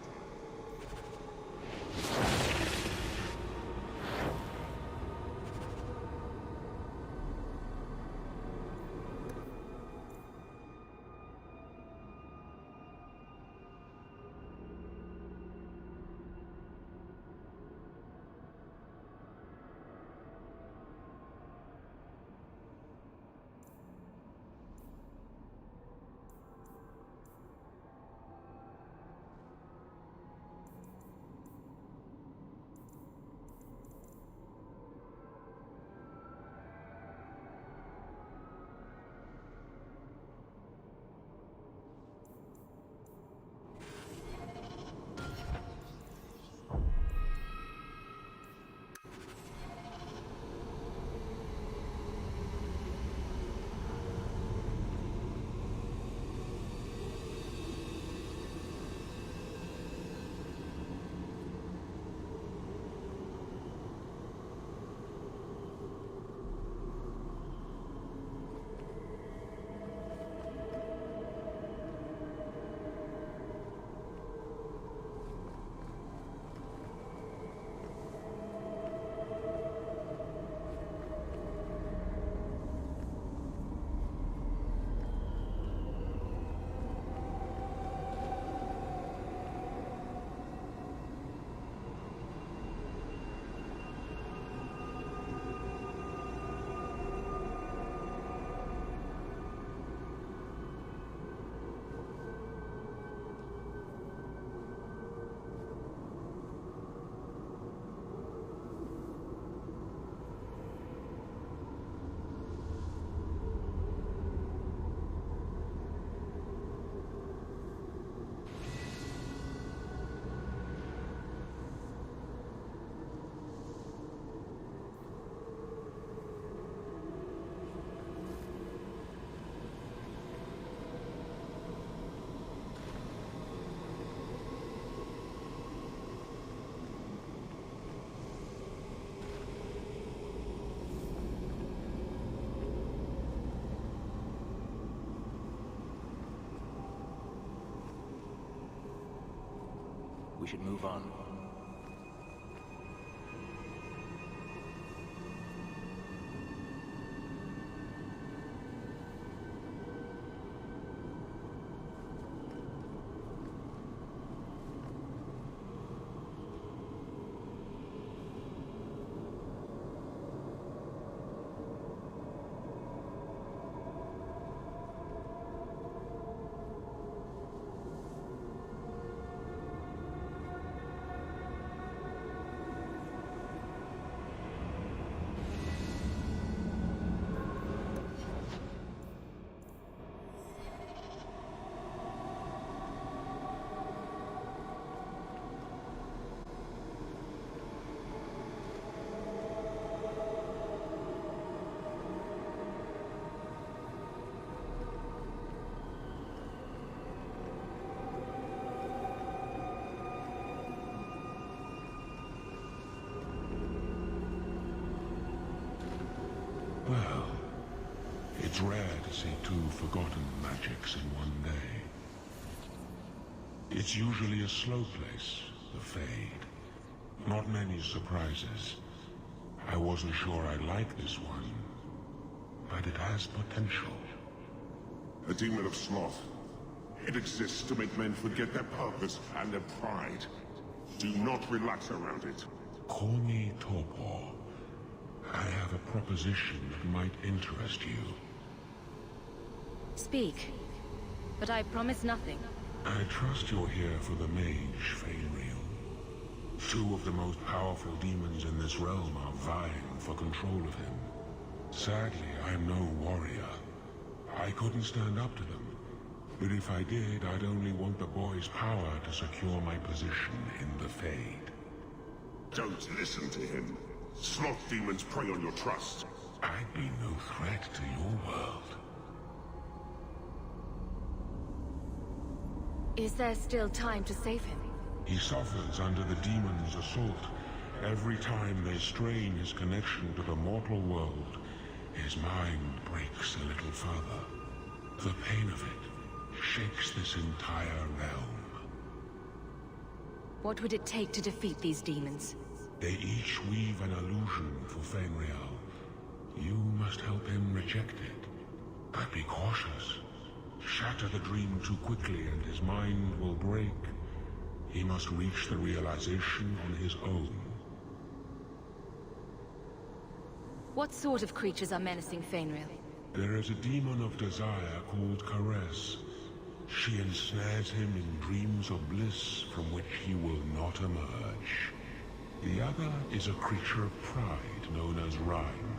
we should move on. Well, it's rare to see two forgotten magics in one day. It's usually a slow place, the Fade. Not many surprises. I wasn't sure I'd like this one, but it has potential. A demon of sloth. It exists to make men forget their purpose and their pride. Do not relax around it. Call me Torpor. I have a proposition that might interest you. Speak, but I promise nothing. I trust you're here for the mage, Fainriel. Two of the most powerful demons in this realm are vying for control of him. Sadly, I'm no warrior. I couldn't stand up to them. But if I did, I'd only want the boy's power to secure my position in the Fade. Don't listen to him. Sloth demons prey on your trust. I'd be no threat to your world. Is there still time to save him? He suffers under the demon's assault. Every time they strain his connection to the mortal world, his mind breaks a little further. The pain of it shakes this entire realm. What would it take to defeat these demons? They each weave an illusion for Fainriel. You must help him reject it. But be cautious. Shatter the dream too quickly and his mind will break. He must reach the realization on his own. What sort of creatures are menacing Fainriel? There is a demon of desire called Caress. She ensnares him in dreams of bliss from which he will not emerge. The other is a creature of pride known as Rhyme.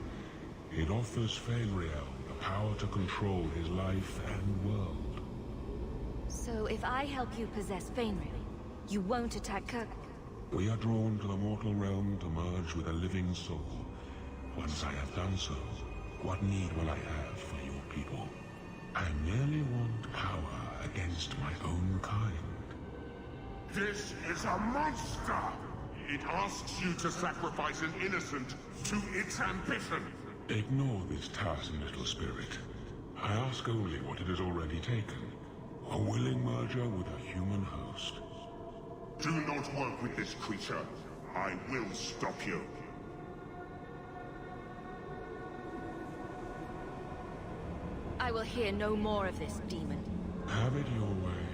It offers Fainriel the power to control his life and world. So if I help you possess Fainriel, you won't attack Kirk? We are drawn to the mortal realm to merge with a living soul. Once I have done so, what need will I have for your people? I merely want power against my own kind. This is a monster! It asks you to sacrifice an innocent to its ambition. Ignore this tiresome little spirit. I ask only what it has already taken. A willing merger with a human host. Do not work with this creature. I will stop you. I will hear no more of this demon. Have it your way.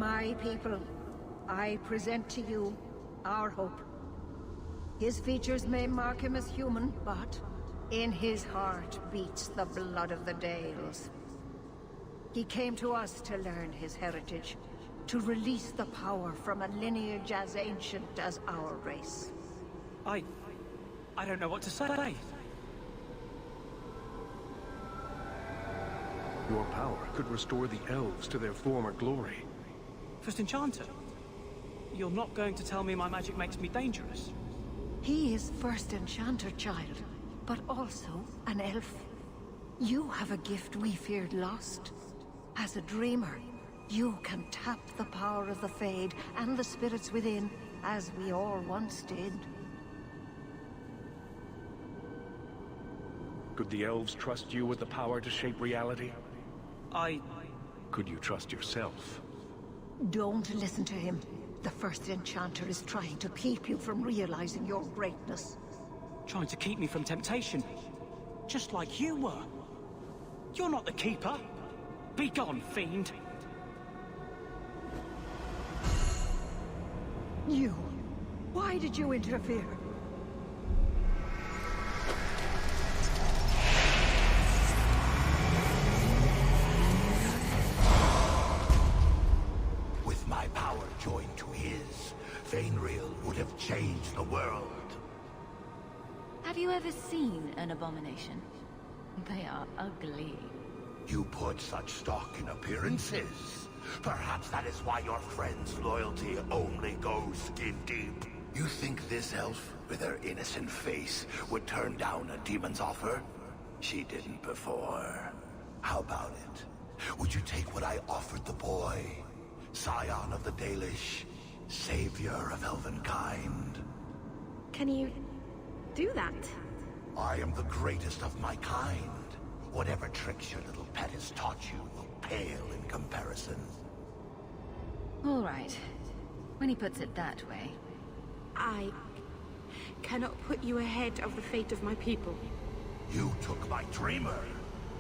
My people, I present to you our hope. His features may mark him as human, but in his heart beats the blood of the Dales. He came to us to learn his heritage, to release the power from a lineage as ancient as our race. I don't know what to say. Your power could restore the elves to their former glory. First Enchanter, you're not going to tell me my magic makes me dangerous? He is First Enchanter, child, but also an elf. You have a gift we feared lost. As a dreamer, you can tap the power of the Fade and the spirits within, as we all once did. Could the elves trust you with the power to shape reality? Could you trust yourself? Don't listen to him. The First Enchanter is trying to keep you from realizing your greatness. Trying to keep me from temptation, just like you were. You're not the Keeper. Be gone, fiend. You. Why did you interfere? With my power joined to his, Fainreal would have changed the world. Have you ever seen an abomination? They are ugly. You put such stock in appearances. Perhaps that is why your friend's loyalty only goes skin deep. You think this elf, with her innocent face, would turn down a demon's offer? She didn't before. How about it? Would you take what I offered the boy? Scion of the Dalish, savior of elvenkind. Can you do that? I am the greatest of my kind. Whatever tricks your little pet has taught you will pale in comparison. All right. When he puts it that way. I cannot put you ahead of the fate of my people. You took my dreamer.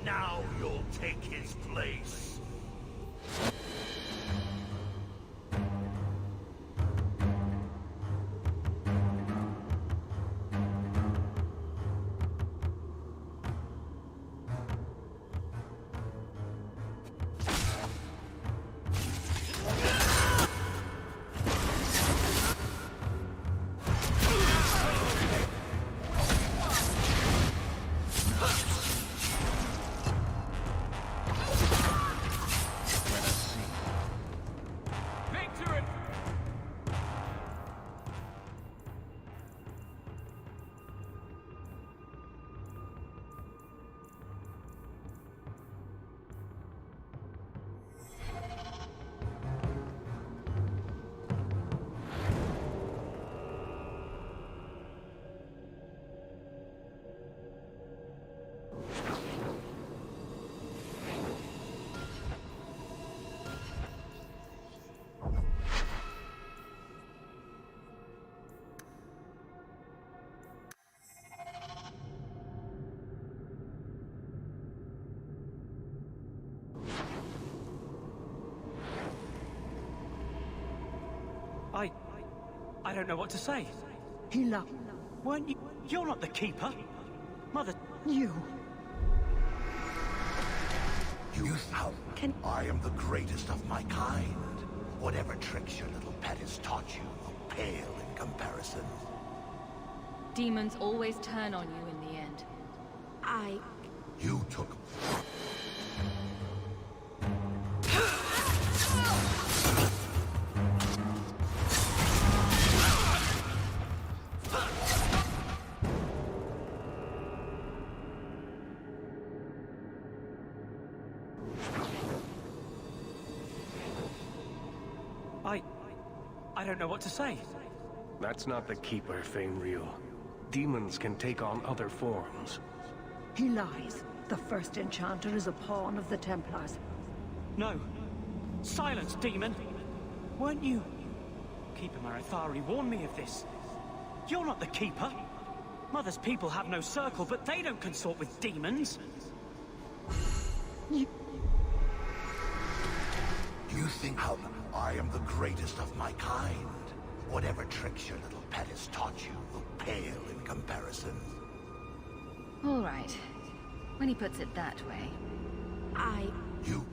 Now you'll take his place. I don't know what to say. Hila. Weren't you? You're not the Keeper. Mother... You. I am the greatest of my kind. Whatever tricks your little pet has taught you will pale in comparison. Demons always turn on you in the end. You took... I don't know what to say. That's not the Keeper, Fainreal. Demons can take on other forms. He lies. The First Enchanter is a pawn of the Templars. No. Silence, demon! Weren't you... Keeper Marathari warned me of this. You're not the Keeper. Mother's people have no circle, but they don't consort with demons. You think how I am the greatest of my kind. Whatever tricks your little pet has taught you will pale in comparison. All right. When he puts it that way. You...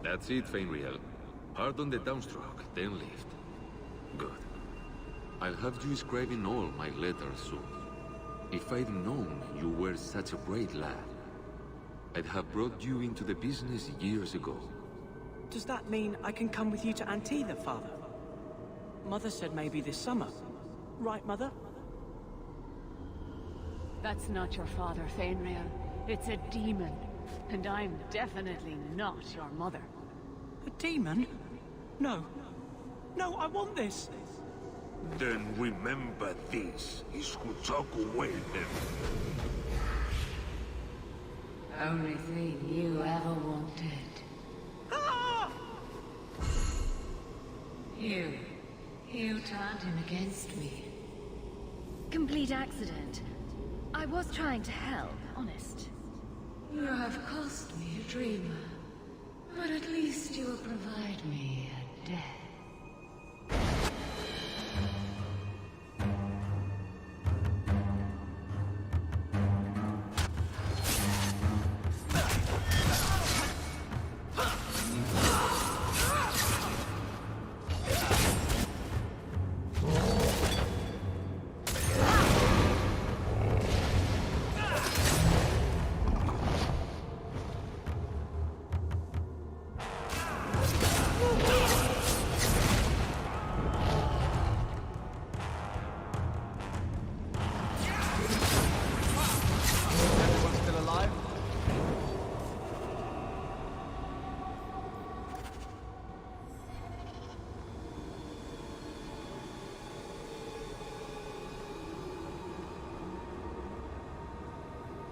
That's it, Fenriel. Pardon the downstroke, then lift. Good. I'll have you scribe in all my letters soon. If I'd known you were such a brave lad, I'd have brought you into the business years ago. Does that mean I can come with you to Antitha, Father? Mother said maybe this summer. Right, Mother? That's not your father, Fenriel. It's a demon. And I'm definitely not your mother. A demon? No. No, I want this. Then remember this is who took away them. Only thing you ever wanted. Ah! You turned him against me. Complete accident. I was trying to help, honest. You have cost me a dreamer, but at least you will provide me a death.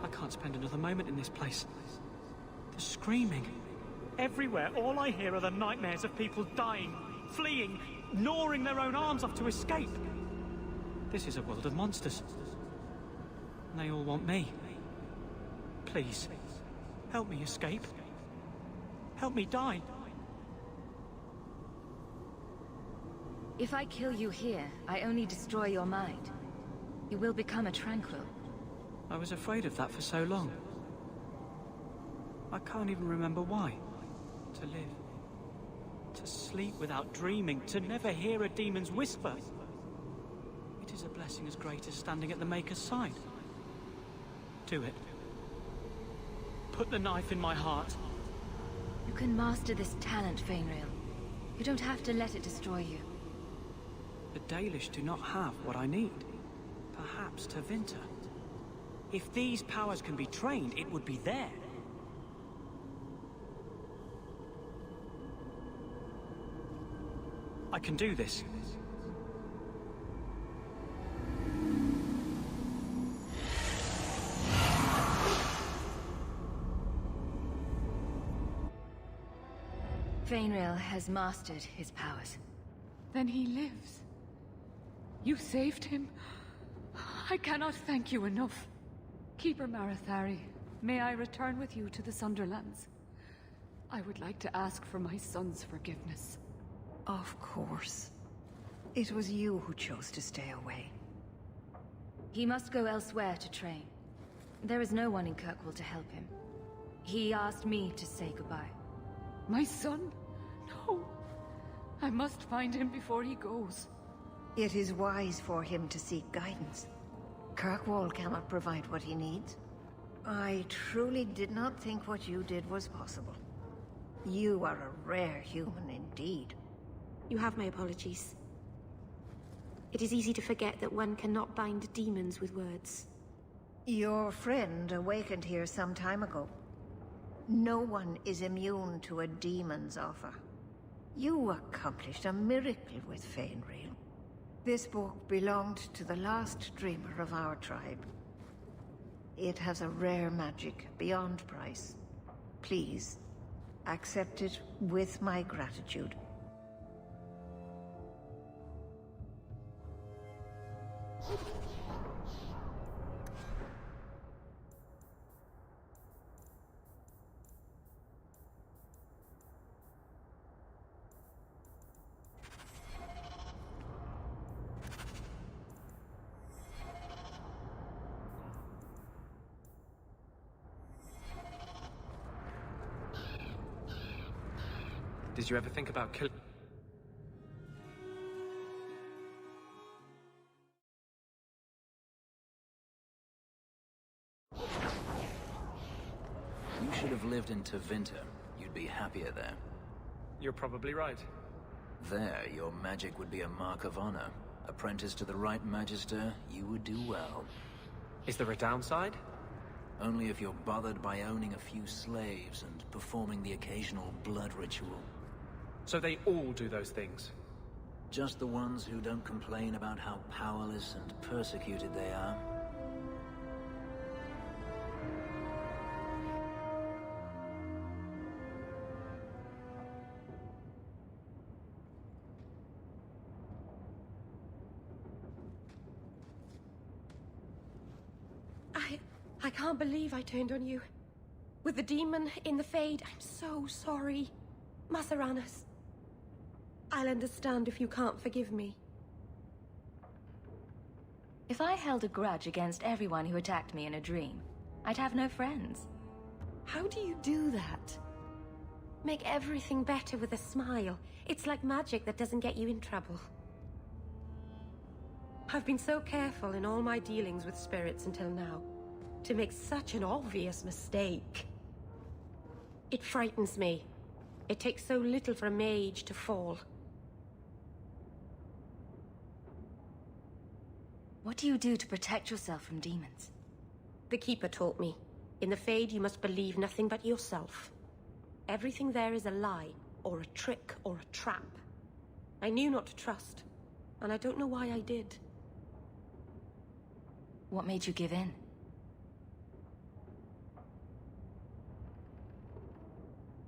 I can't spend another moment in this place. The screaming. Everywhere, all I hear are the nightmares of people dying, fleeing, gnawing their own arms off to escape. This is a world of monsters. And they all want me. Please, help me escape. Help me die. If I kill you here, I only destroy your mind. You will become a tranquil. I was afraid of that for so long. I can't even remember why. To live. To sleep without dreaming. To never hear a demon's whisper. It is a blessing as great as standing at the Maker's side. Do it. Put the knife in my heart. You can master this talent, Fenriel. You don't have to let it destroy you. The Dalish do not have what I need. Perhaps Tevinter. If these powers can be trained, it would be there. I can do this. Fenriel has mastered his powers. Then he lives. You saved him. I cannot thank you enough. Keeper Marathari, may I return with you to the Sunderlands? I would like to ask for my son's forgiveness. Of course. It was you who chose to stay away. He must go elsewhere to train. There is no one in Kirkwall to help him. He asked me to say goodbye. My son? No. I must find him before he goes. It is wise for him to seek guidance. Kirkwall cannot provide what he needs. I truly did not think what you did was possible. You are a rare human indeed. You have my apologies. It is easy to forget that one cannot bind demons with words. Your friend awakened here some time ago. No one is immune to a demon's offer. You accomplished a miracle with Fainreal. This book belonged to the last dreamer of our tribe. It has a rare magic beyond price. Please, accept it with my gratitude. Did you ever think about killing... You should have lived in Tevinter. You'd be happier there. You're probably right. There, your magic would be a mark of honor. Apprentice to the right magister, you would do well. Is there a downside? Only if you're bothered by owning a few slaves and performing the occasional blood ritual. So they all do those things? Just the ones who don't complain about how powerless and persecuted they are. I can't believe I turned on you. With the demon in the Fade, I'm so sorry. Masaranas. I'll understand if you can't forgive me. If I held a grudge against everyone who attacked me in a dream, I'd have no friends. How do you do that? Make everything better with a smile. It's like magic that doesn't get you in trouble. I've been so careful in all my dealings with spirits until now. To make such an obvious mistake. It frightens me. It takes so little for a mage to fall. What do you do to protect yourself from demons? The Keeper taught me. In the Fade, you must believe nothing but yourself. Everything there is a lie, or a trick, or a trap. I knew not to trust, and I don't know why I did. What made you give in?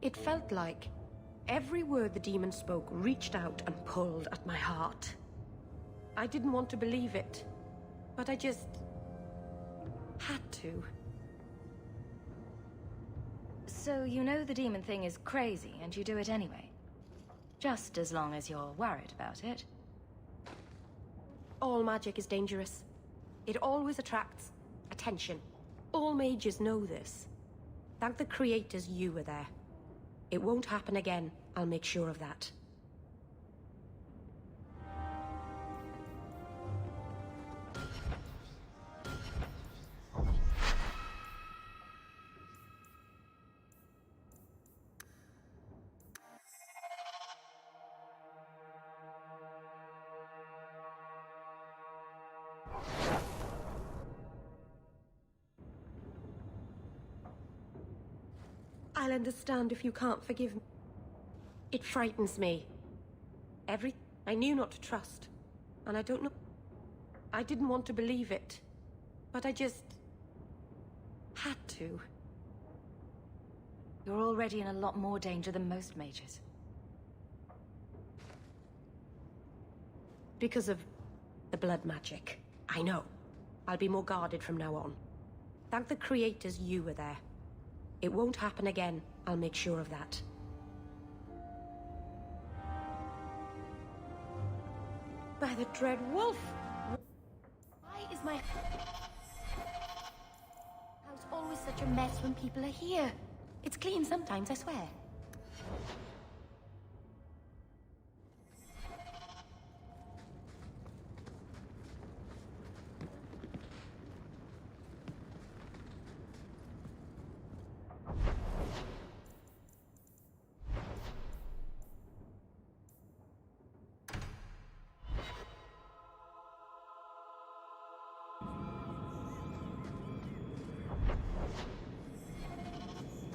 It felt like every word the demon spoke reached out and pulled at my heart. I didn't want to believe it, but I just had to. So you know the demon thing is crazy and you do it anyway? Just as long as you're worried about it. All magic is dangerous. It always attracts attention. All mages know this. Thank the creators you were there. It won't happen again, I'll make sure of that. I'll understand if you can't forgive me. It frightens me. I knew not to trust. And I don't know... I didn't want to believe it. But I just... had to. You're already in a lot more danger than most mages. Because of the blood magic. I know. I'll be more guarded from now on. Thank the creators you were there. It won't happen again, I'll make sure of that. By the dread wolf! Why is my house always such a mess when people are here? It's clean sometimes, I swear.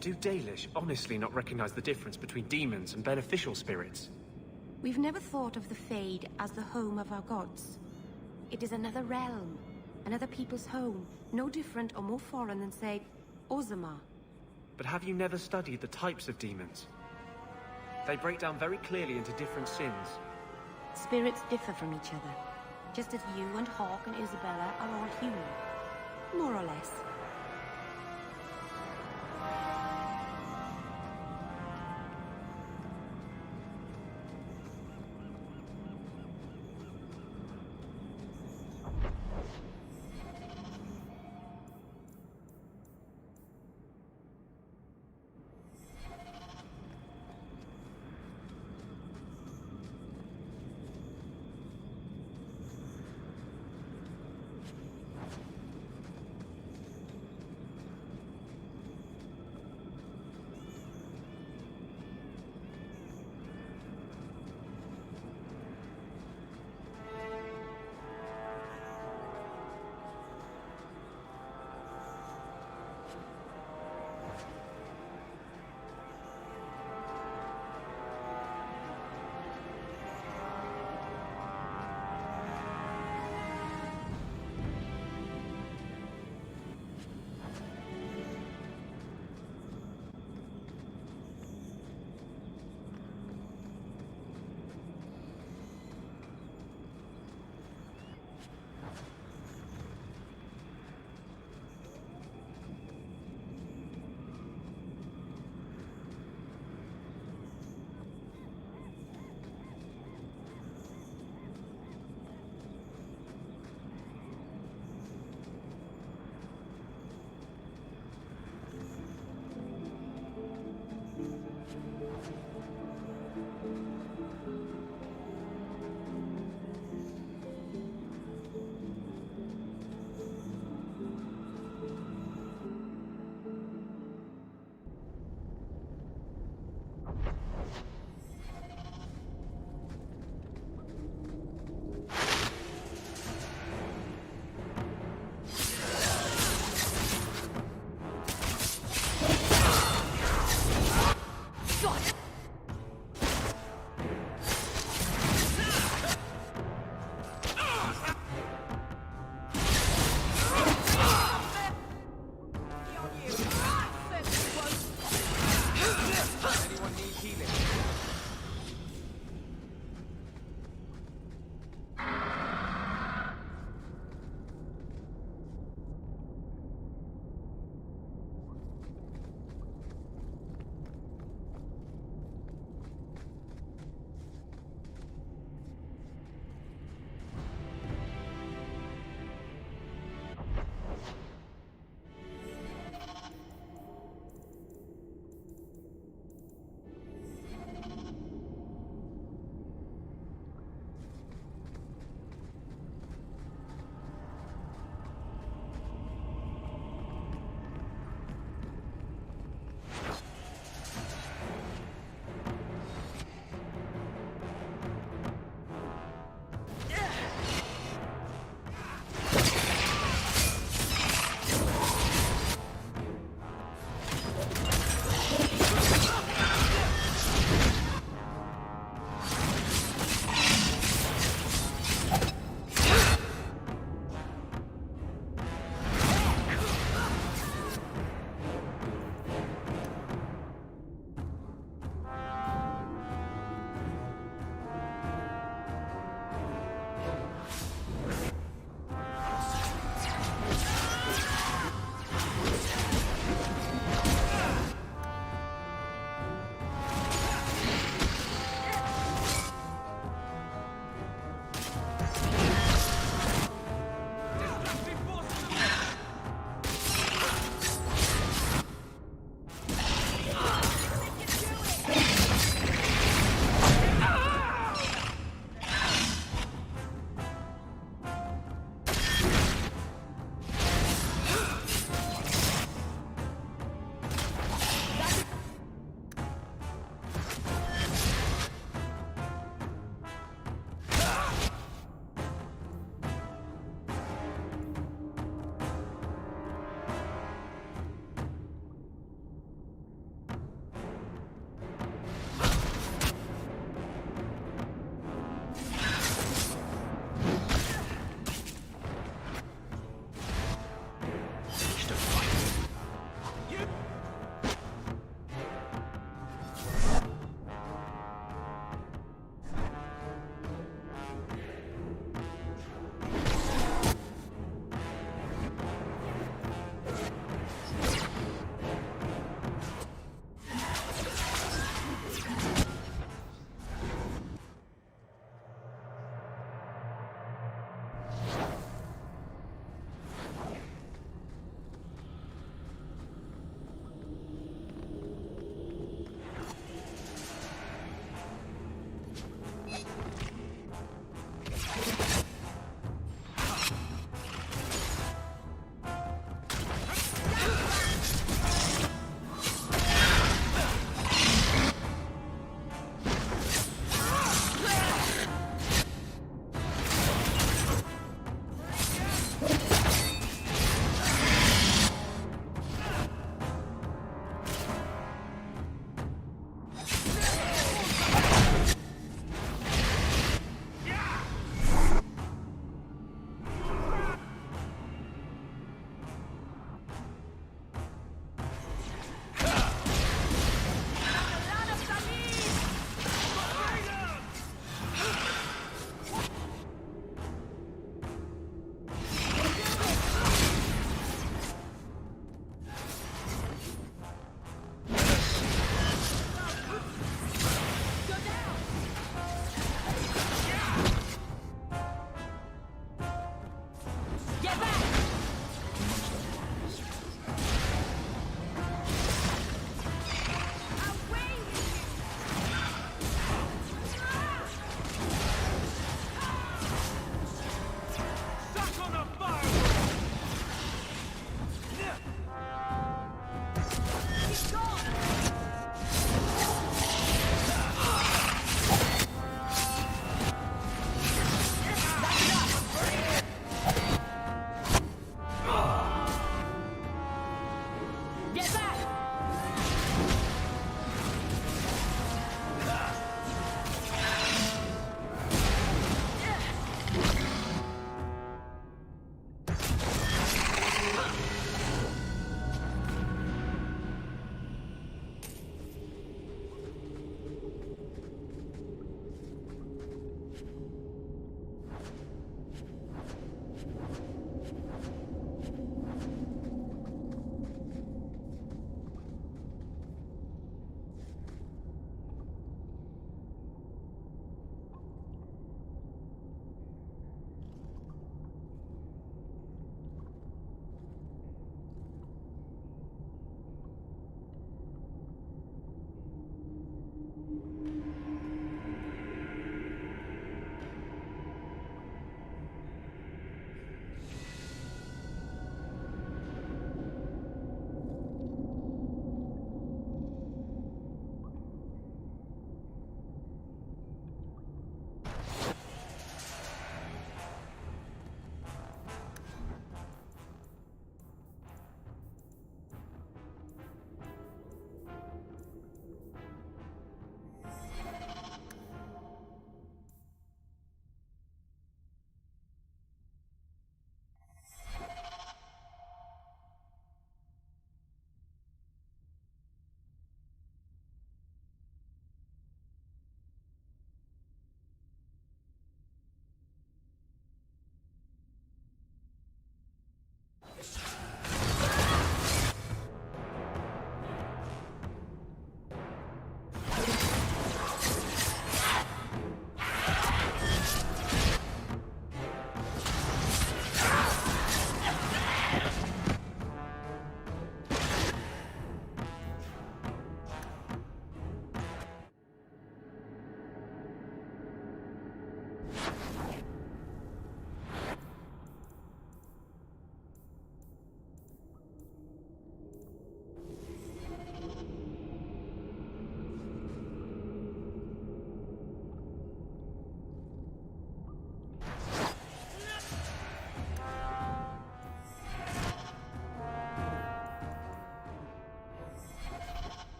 Do Dalish honestly not recognize the difference between demons and beneficial spirits? We've never thought of the Fade as the home of our gods. It is another realm, another people's home, no different or more foreign than, say, Ozama. But have you never studied the types of demons? They break down very clearly into different sins. Spirits differ from each other, just as you and Hawk and Isabella are all human. More or less.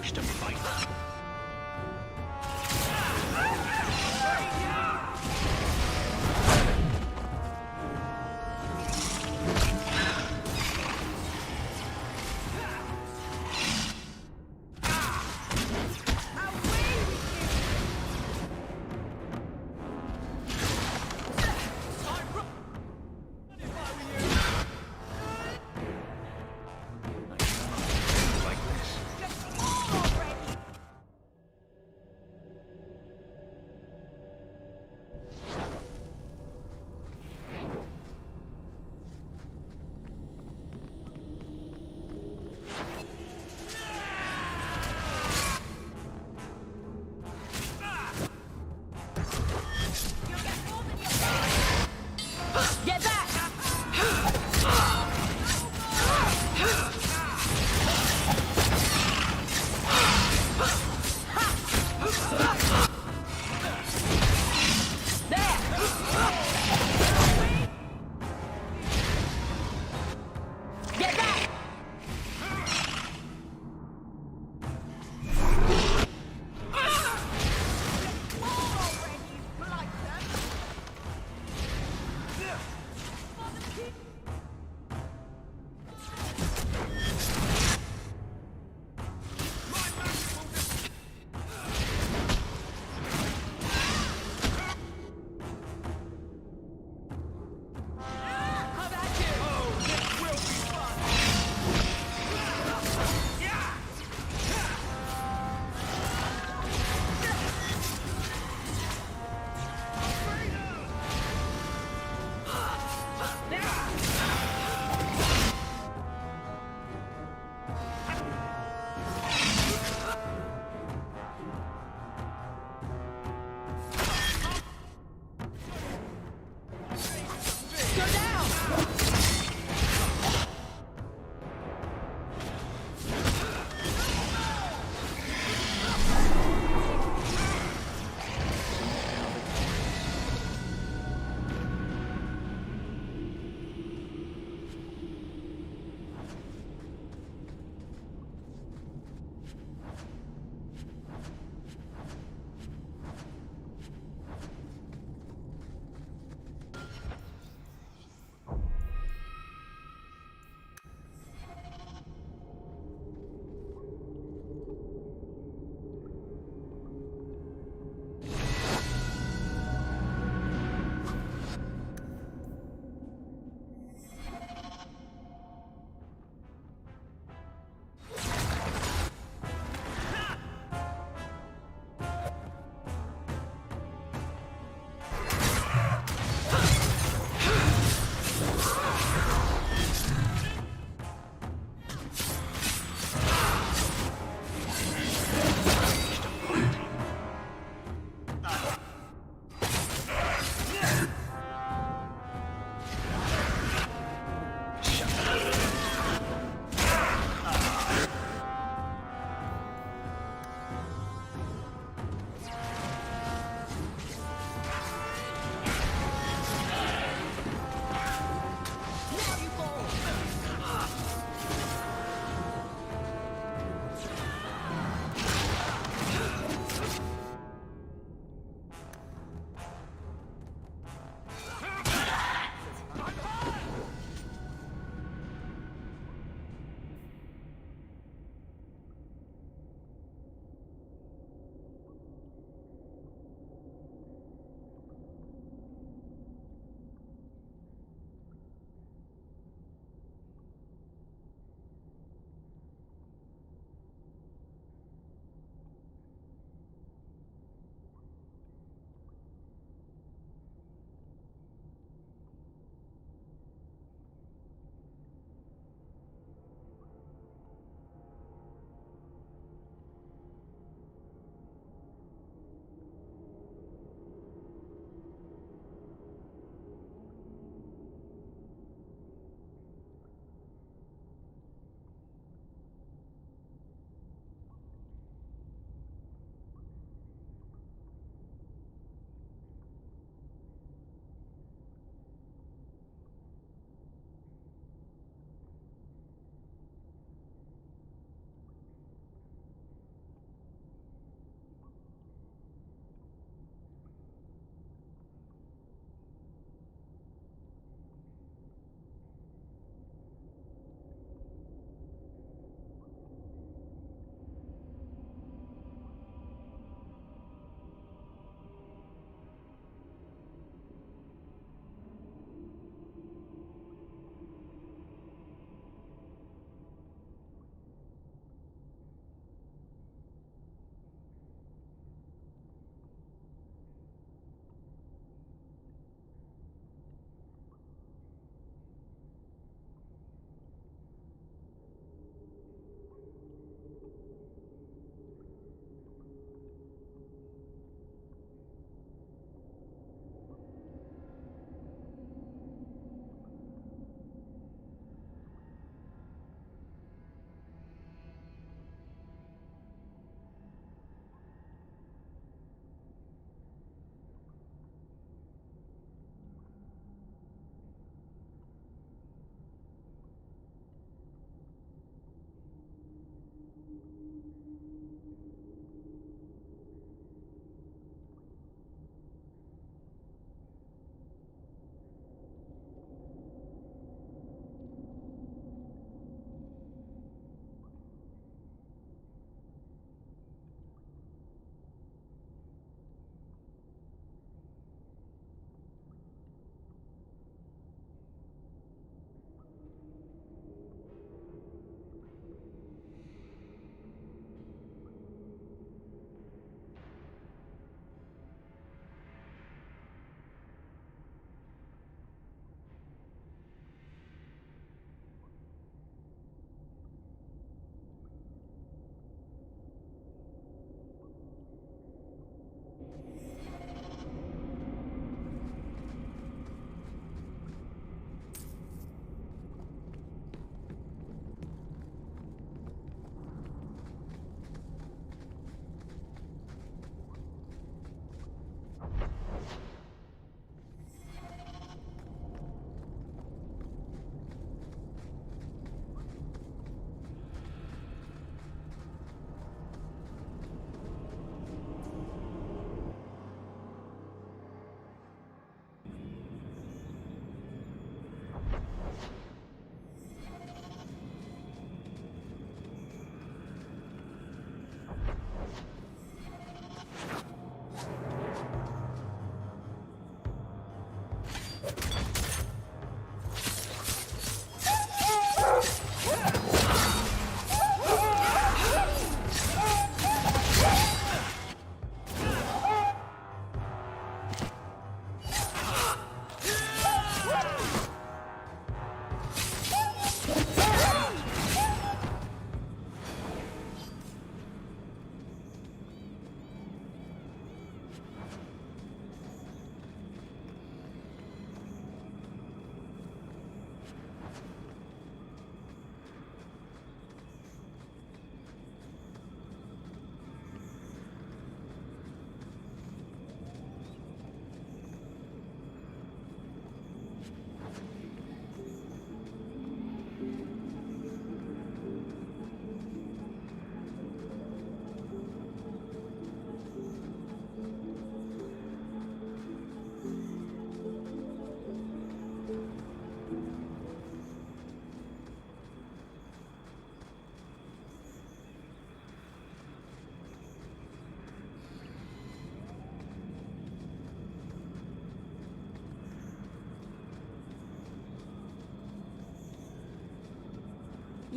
Wish to fight?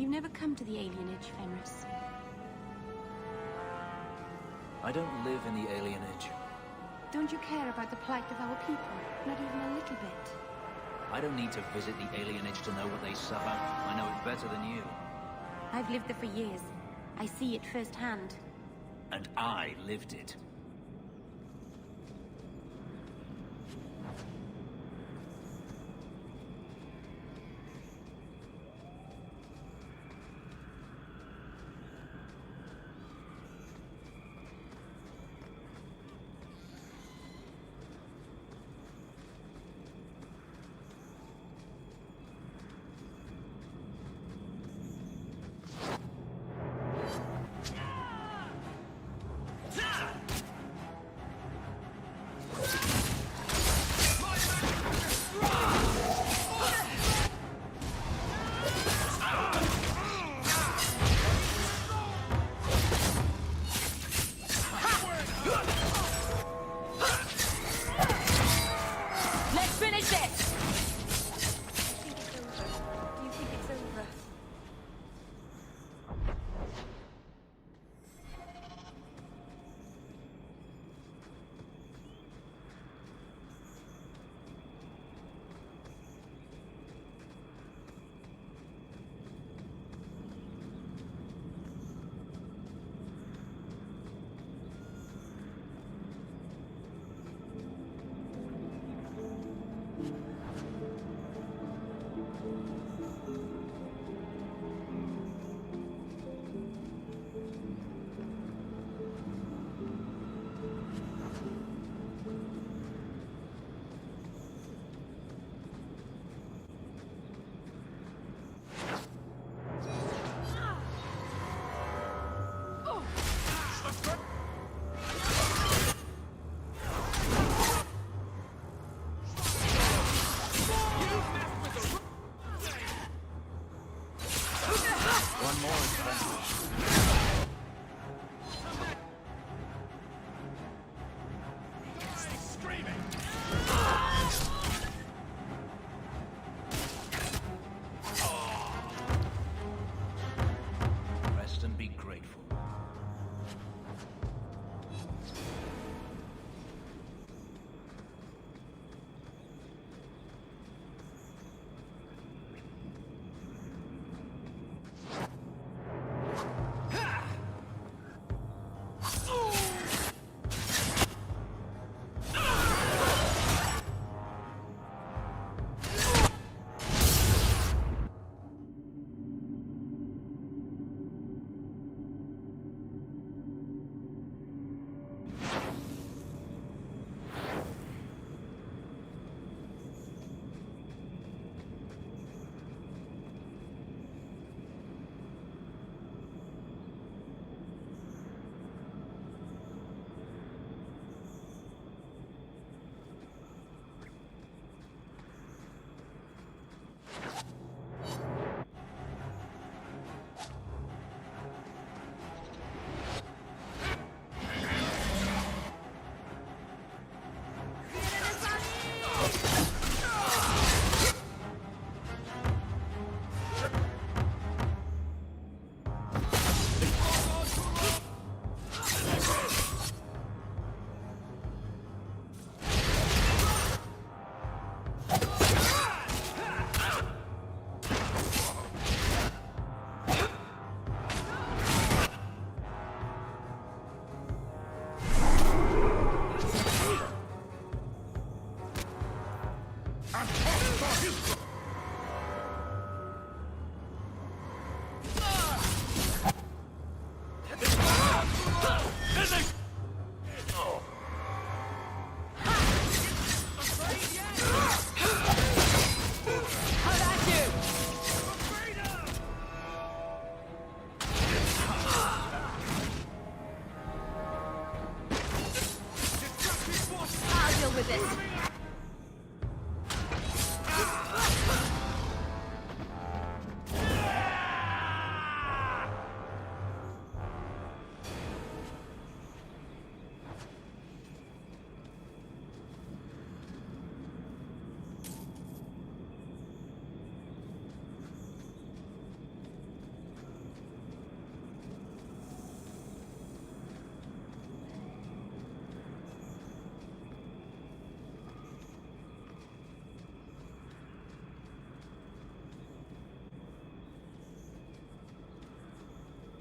You've never come to the alienage, Fenris. I don't live in the alienage. Don't you care about the plight of our people? Not even a little bit. I don't need to visit the alienage to know what they suffer. I know it better than you. I've lived there for years. I see it firsthand. And I lived it.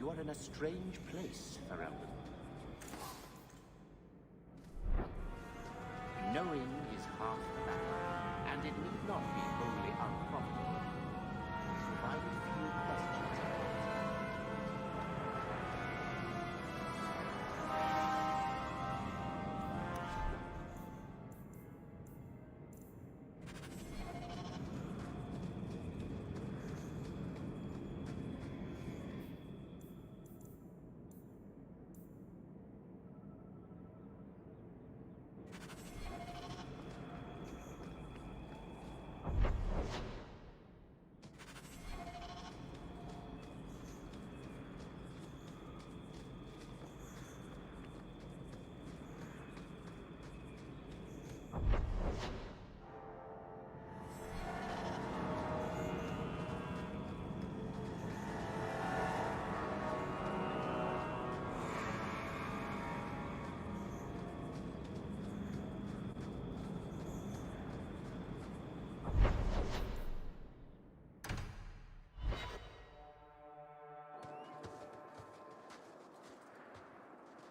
You are in a strange place, Ferelden. Knowing is half the battle, and it need not be wholly unprofitable, provided few questions are asked.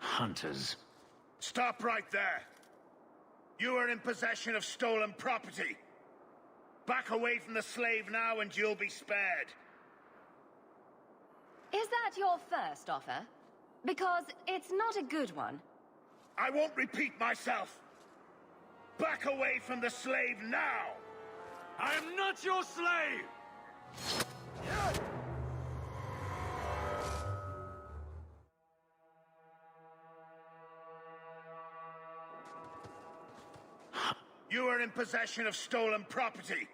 Hunters. Stop right there! You are in possession of stolen property. Back away from the slave now and you'll be spared. Is that your first offer? Because it's not a good one. I won't repeat myself. Back away from the slave now! I am not your slave! You are in possession of stolen property.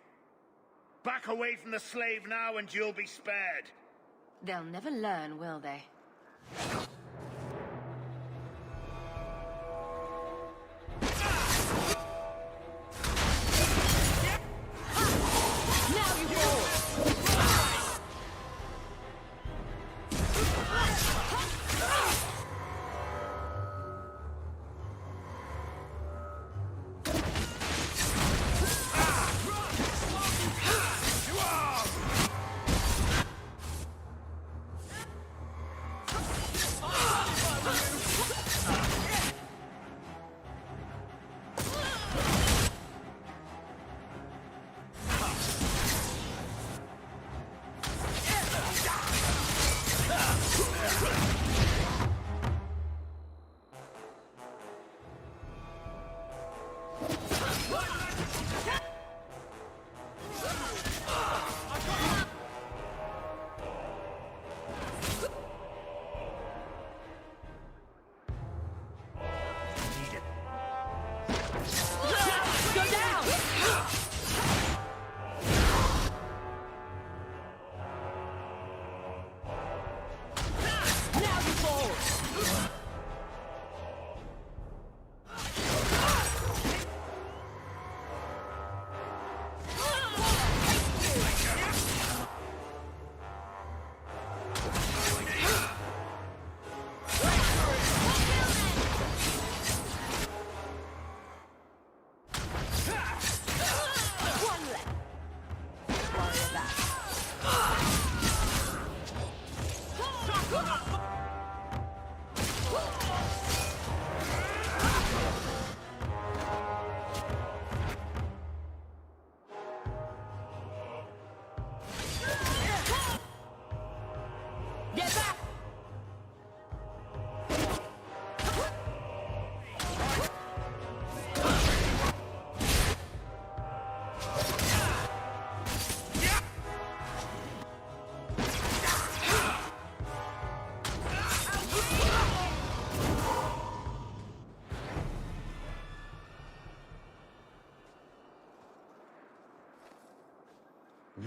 Back away from the slave now and you'll be spared. They'll never learn, will they? Now you fall!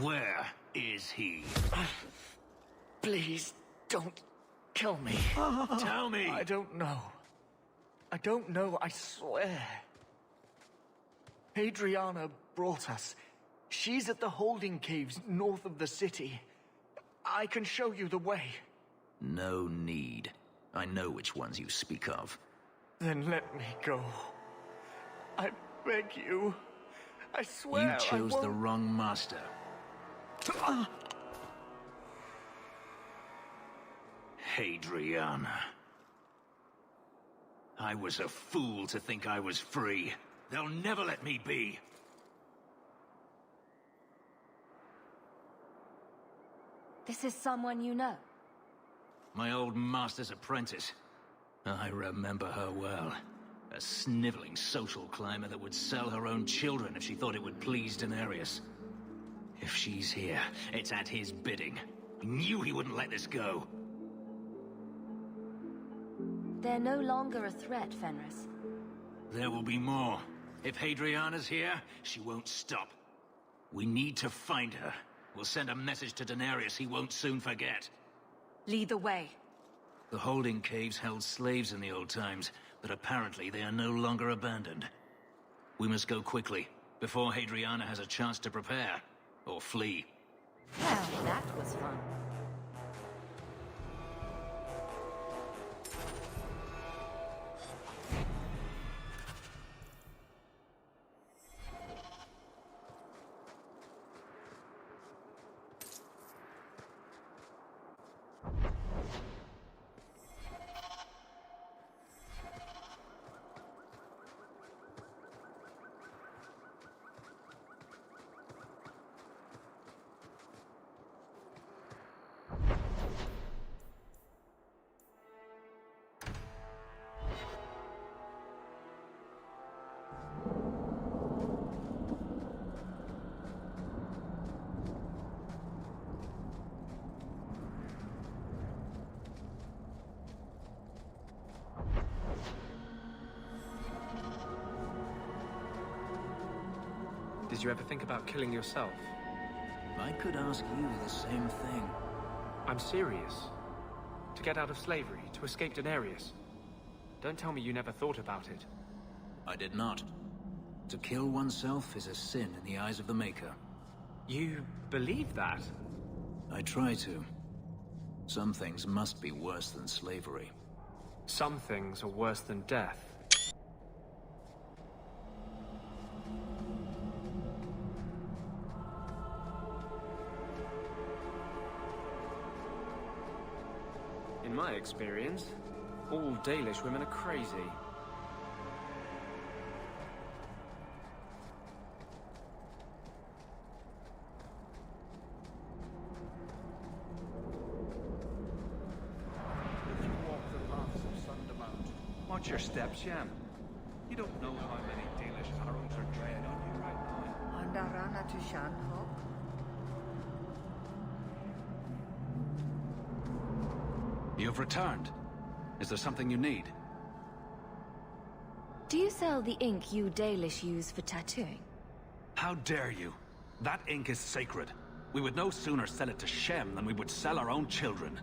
Where is he? Please, don't kill me. Tell me! I don't know. I don't know, I swear. Adriana brought us. She's at the holding caves north of the city. I can show you the way. No need. I know which ones you speak of. Then let me go. I beg you. I swear You chose the wrong master. Hadriana. I was a fool to think I was free. They'll never let me be. This is someone you know? My old master's apprentice. I remember her well. A sniveling social climber that would sell her own children if she thought it would please Daenerys. If she's here, it's at his bidding. I knew he wouldn't let this go. They're no longer a threat, Fenris. There will be more. If Hadriana's here, she won't stop. We need to find her. We'll send a message to Daenerys he won't soon forget. Lead the way. The holding caves held slaves in the old times, but apparently they are no longer abandoned. We must go quickly, before Hadriana has a chance to prepare, or flee. Well, that was fun. Did you ever think about killing yourself? I could ask you the same thing. I'm serious. To get out of slavery, to escape Daenerys. Don't tell me you never thought about it. I did not. To kill oneself is a sin in the eyes of the Maker. You believe that? I try to. Some things must be worse than slavery. Some things are worse than death. In my experience, all Dalish women are crazy. If you walk the paths of Sundermount, watch your steps, Yam. You don't know how many Dalish arrows are treading on you right now. Andarana to Shanhok. You've returned. Is there something you need? Do you sell the ink you Dalish use for tattooing? How dare you? That ink is sacred. We would no sooner sell it to Shem than we would sell our own children.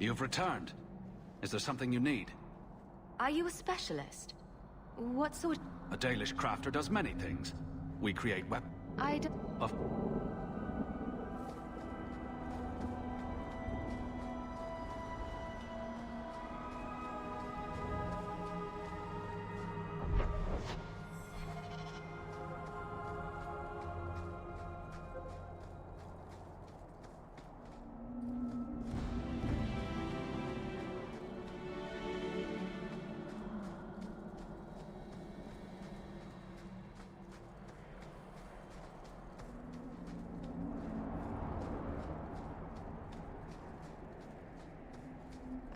You've returned. Is there something you need? Are you a specialist? What sort? A Dalish crafter does many things. We create weapons. Of...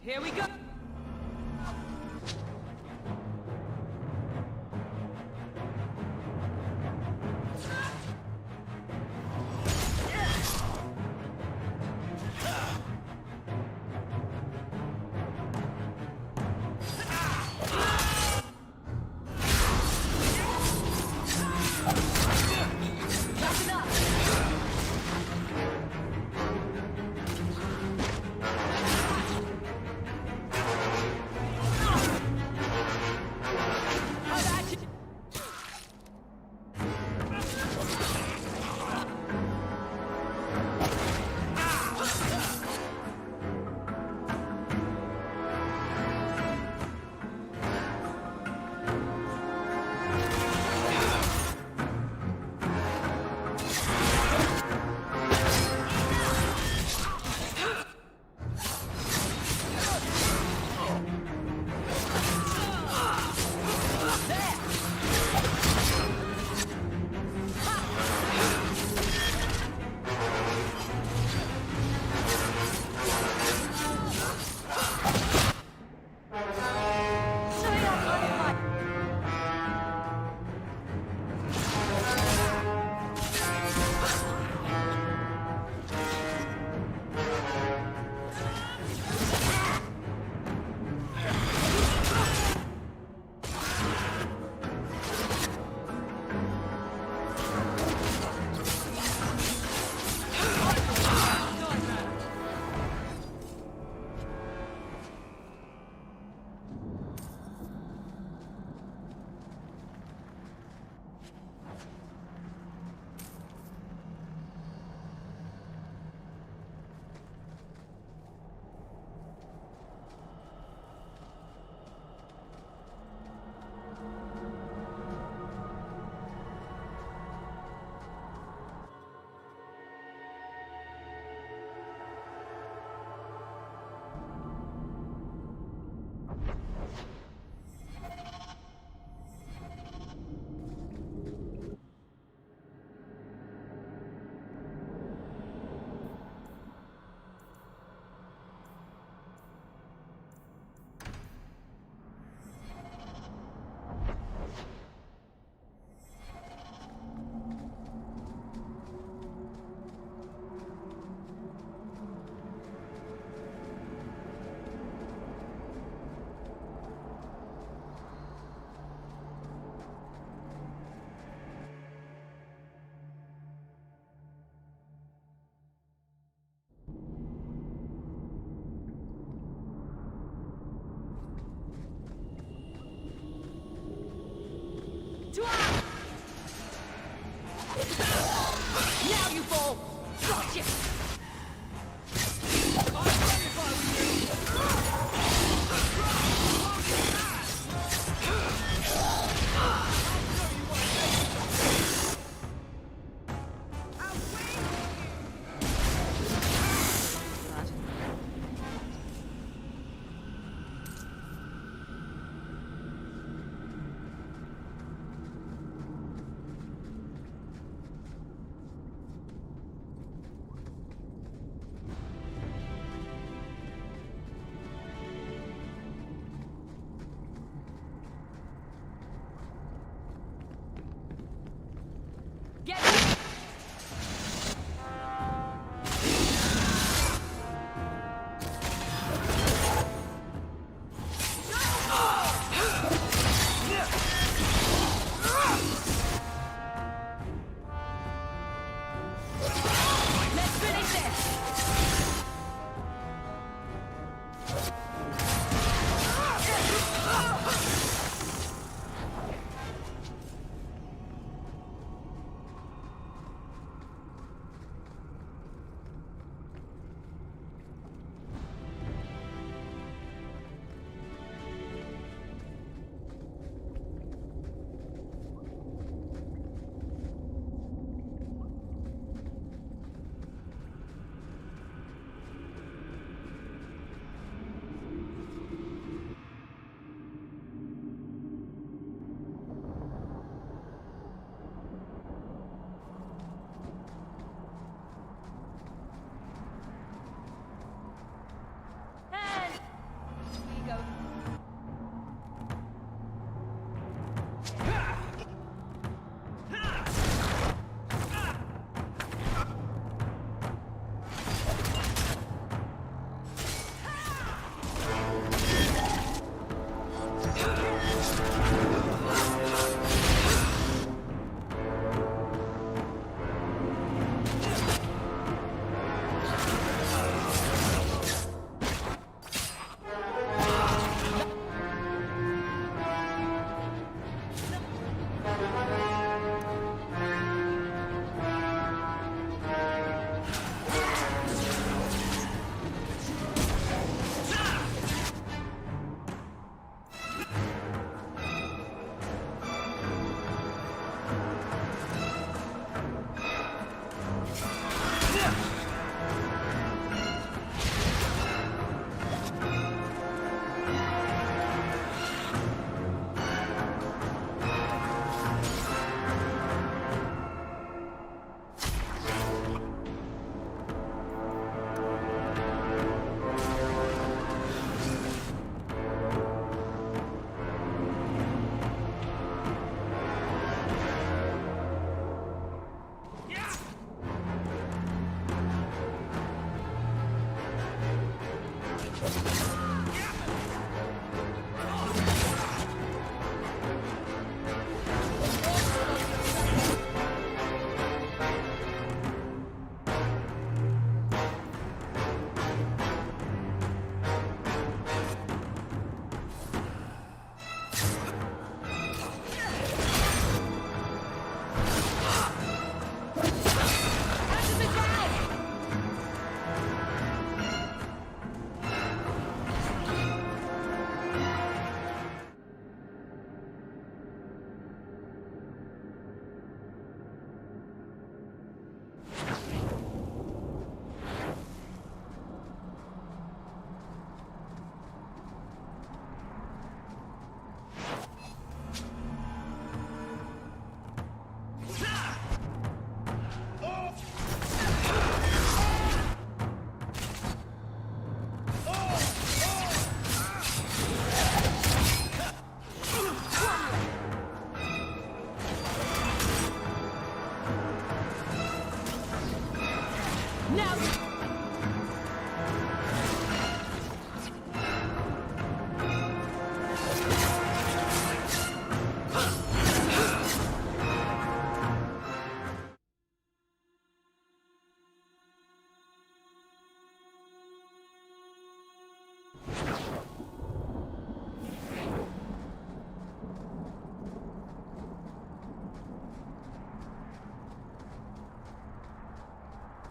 Here we go!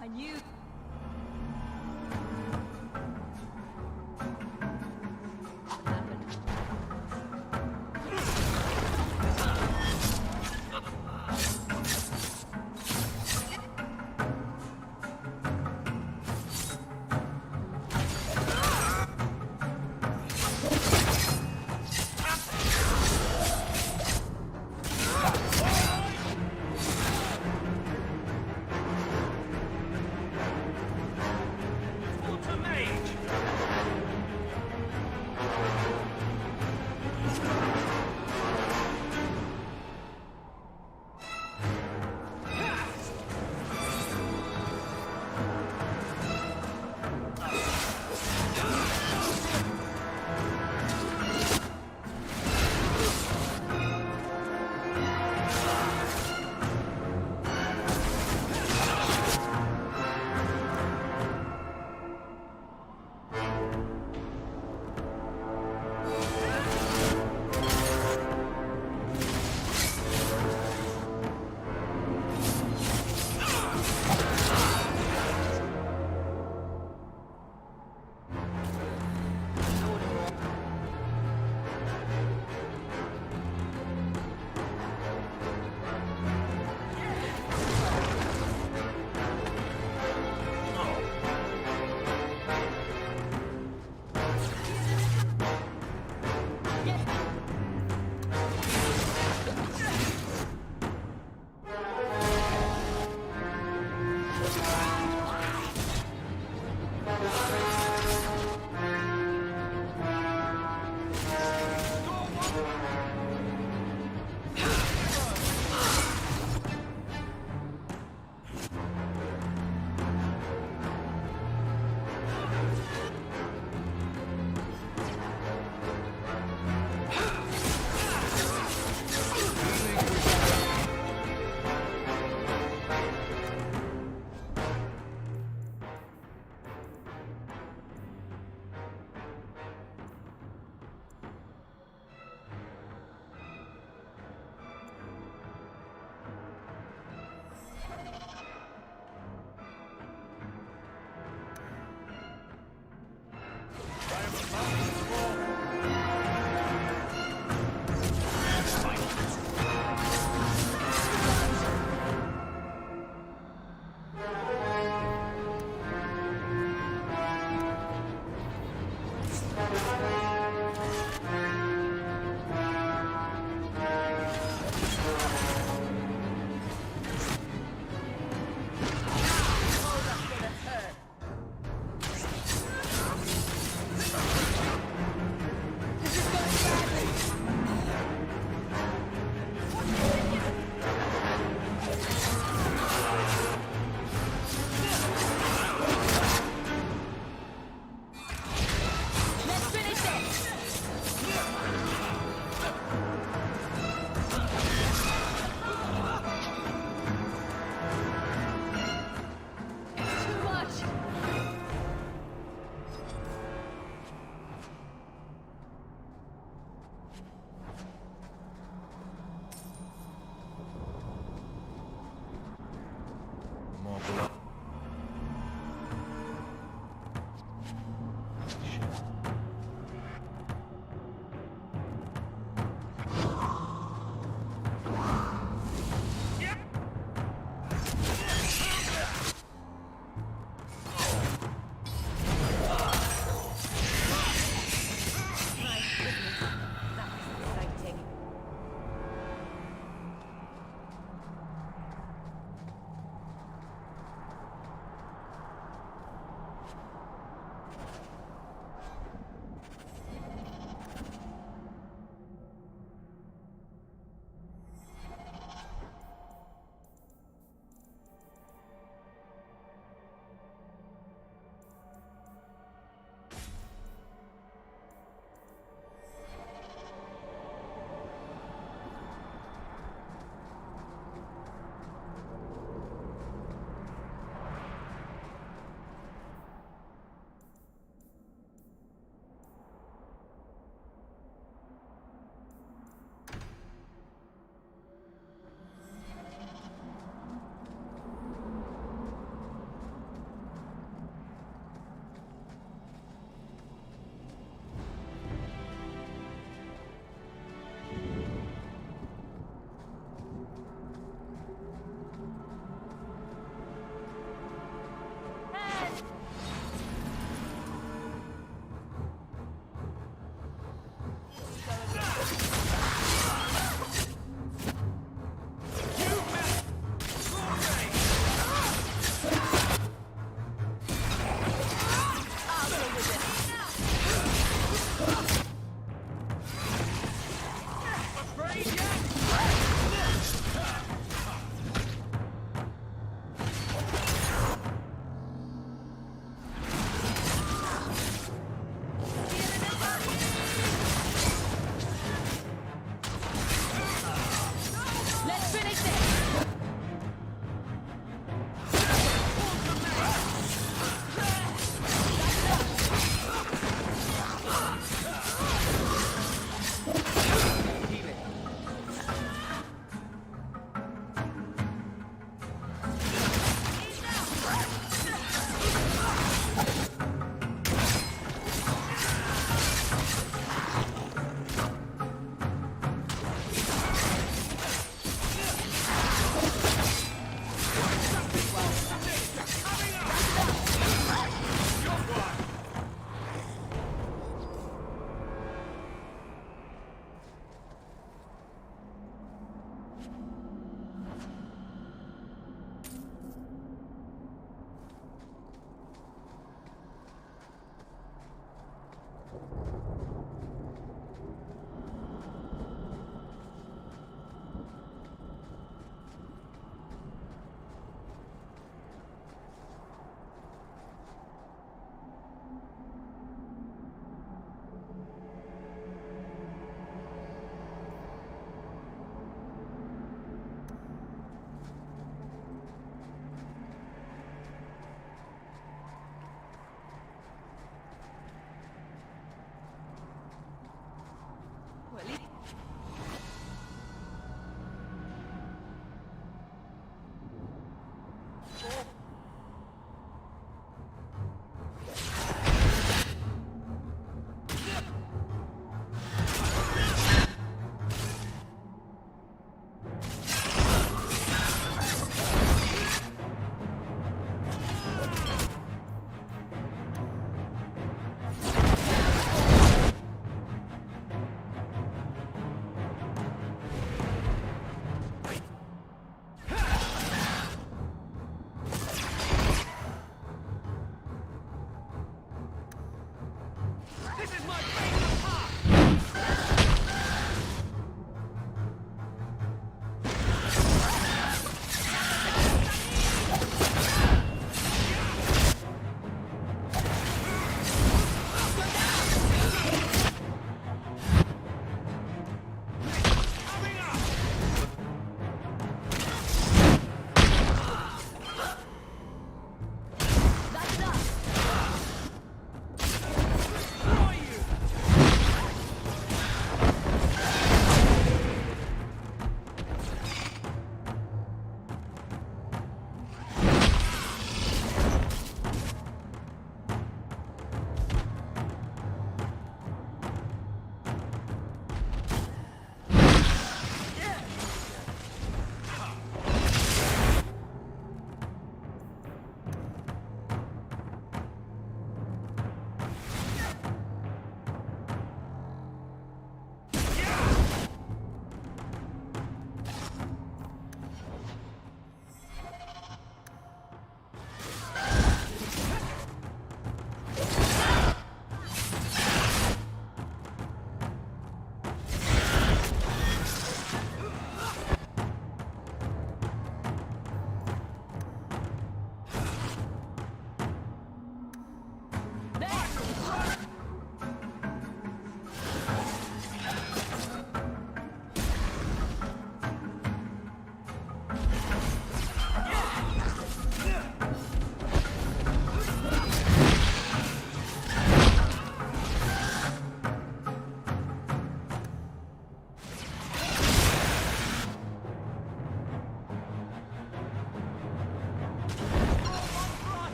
I knew...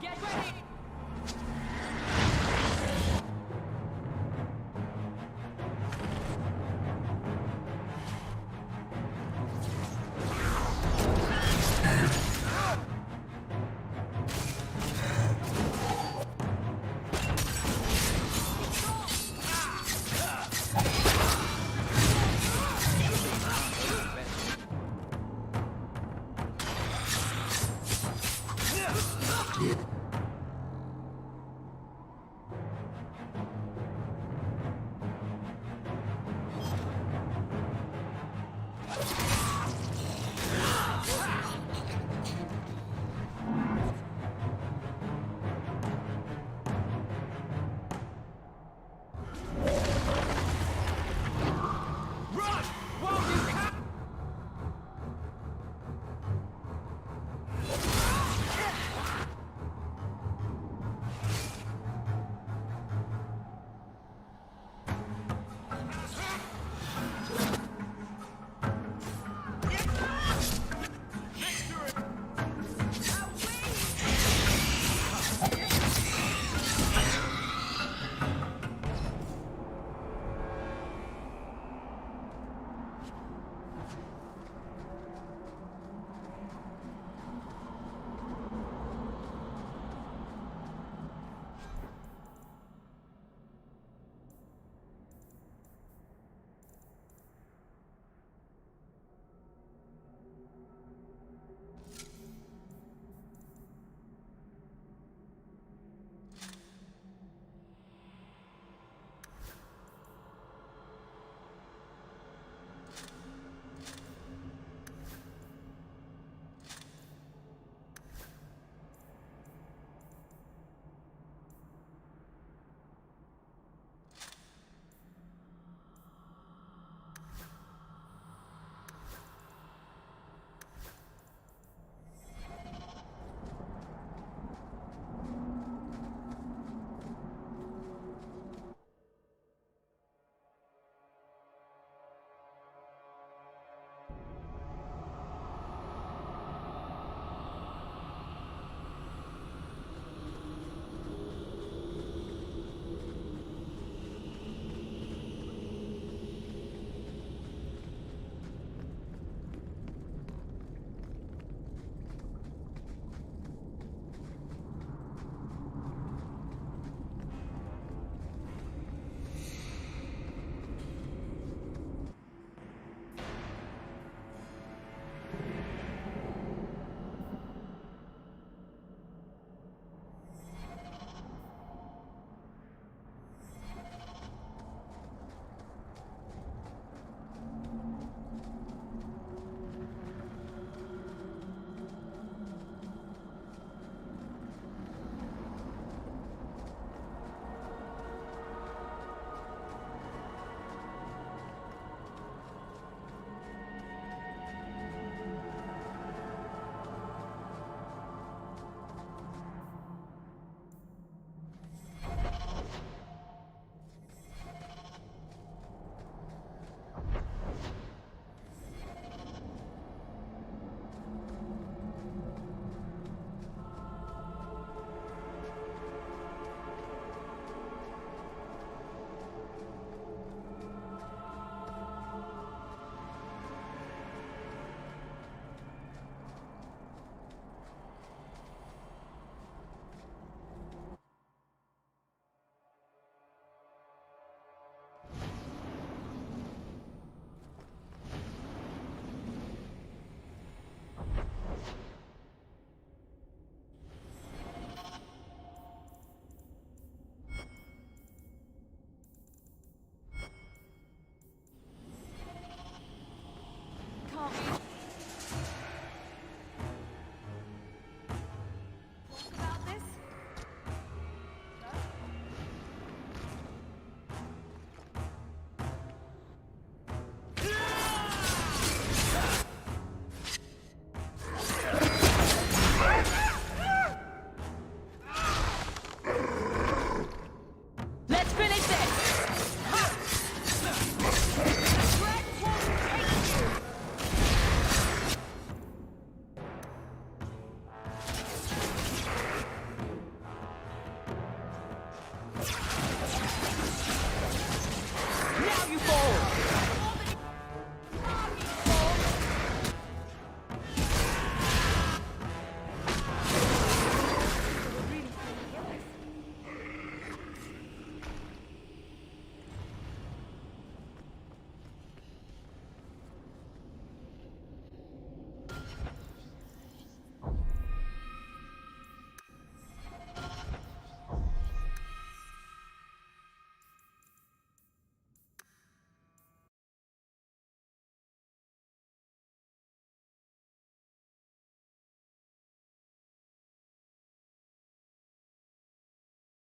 Get ready!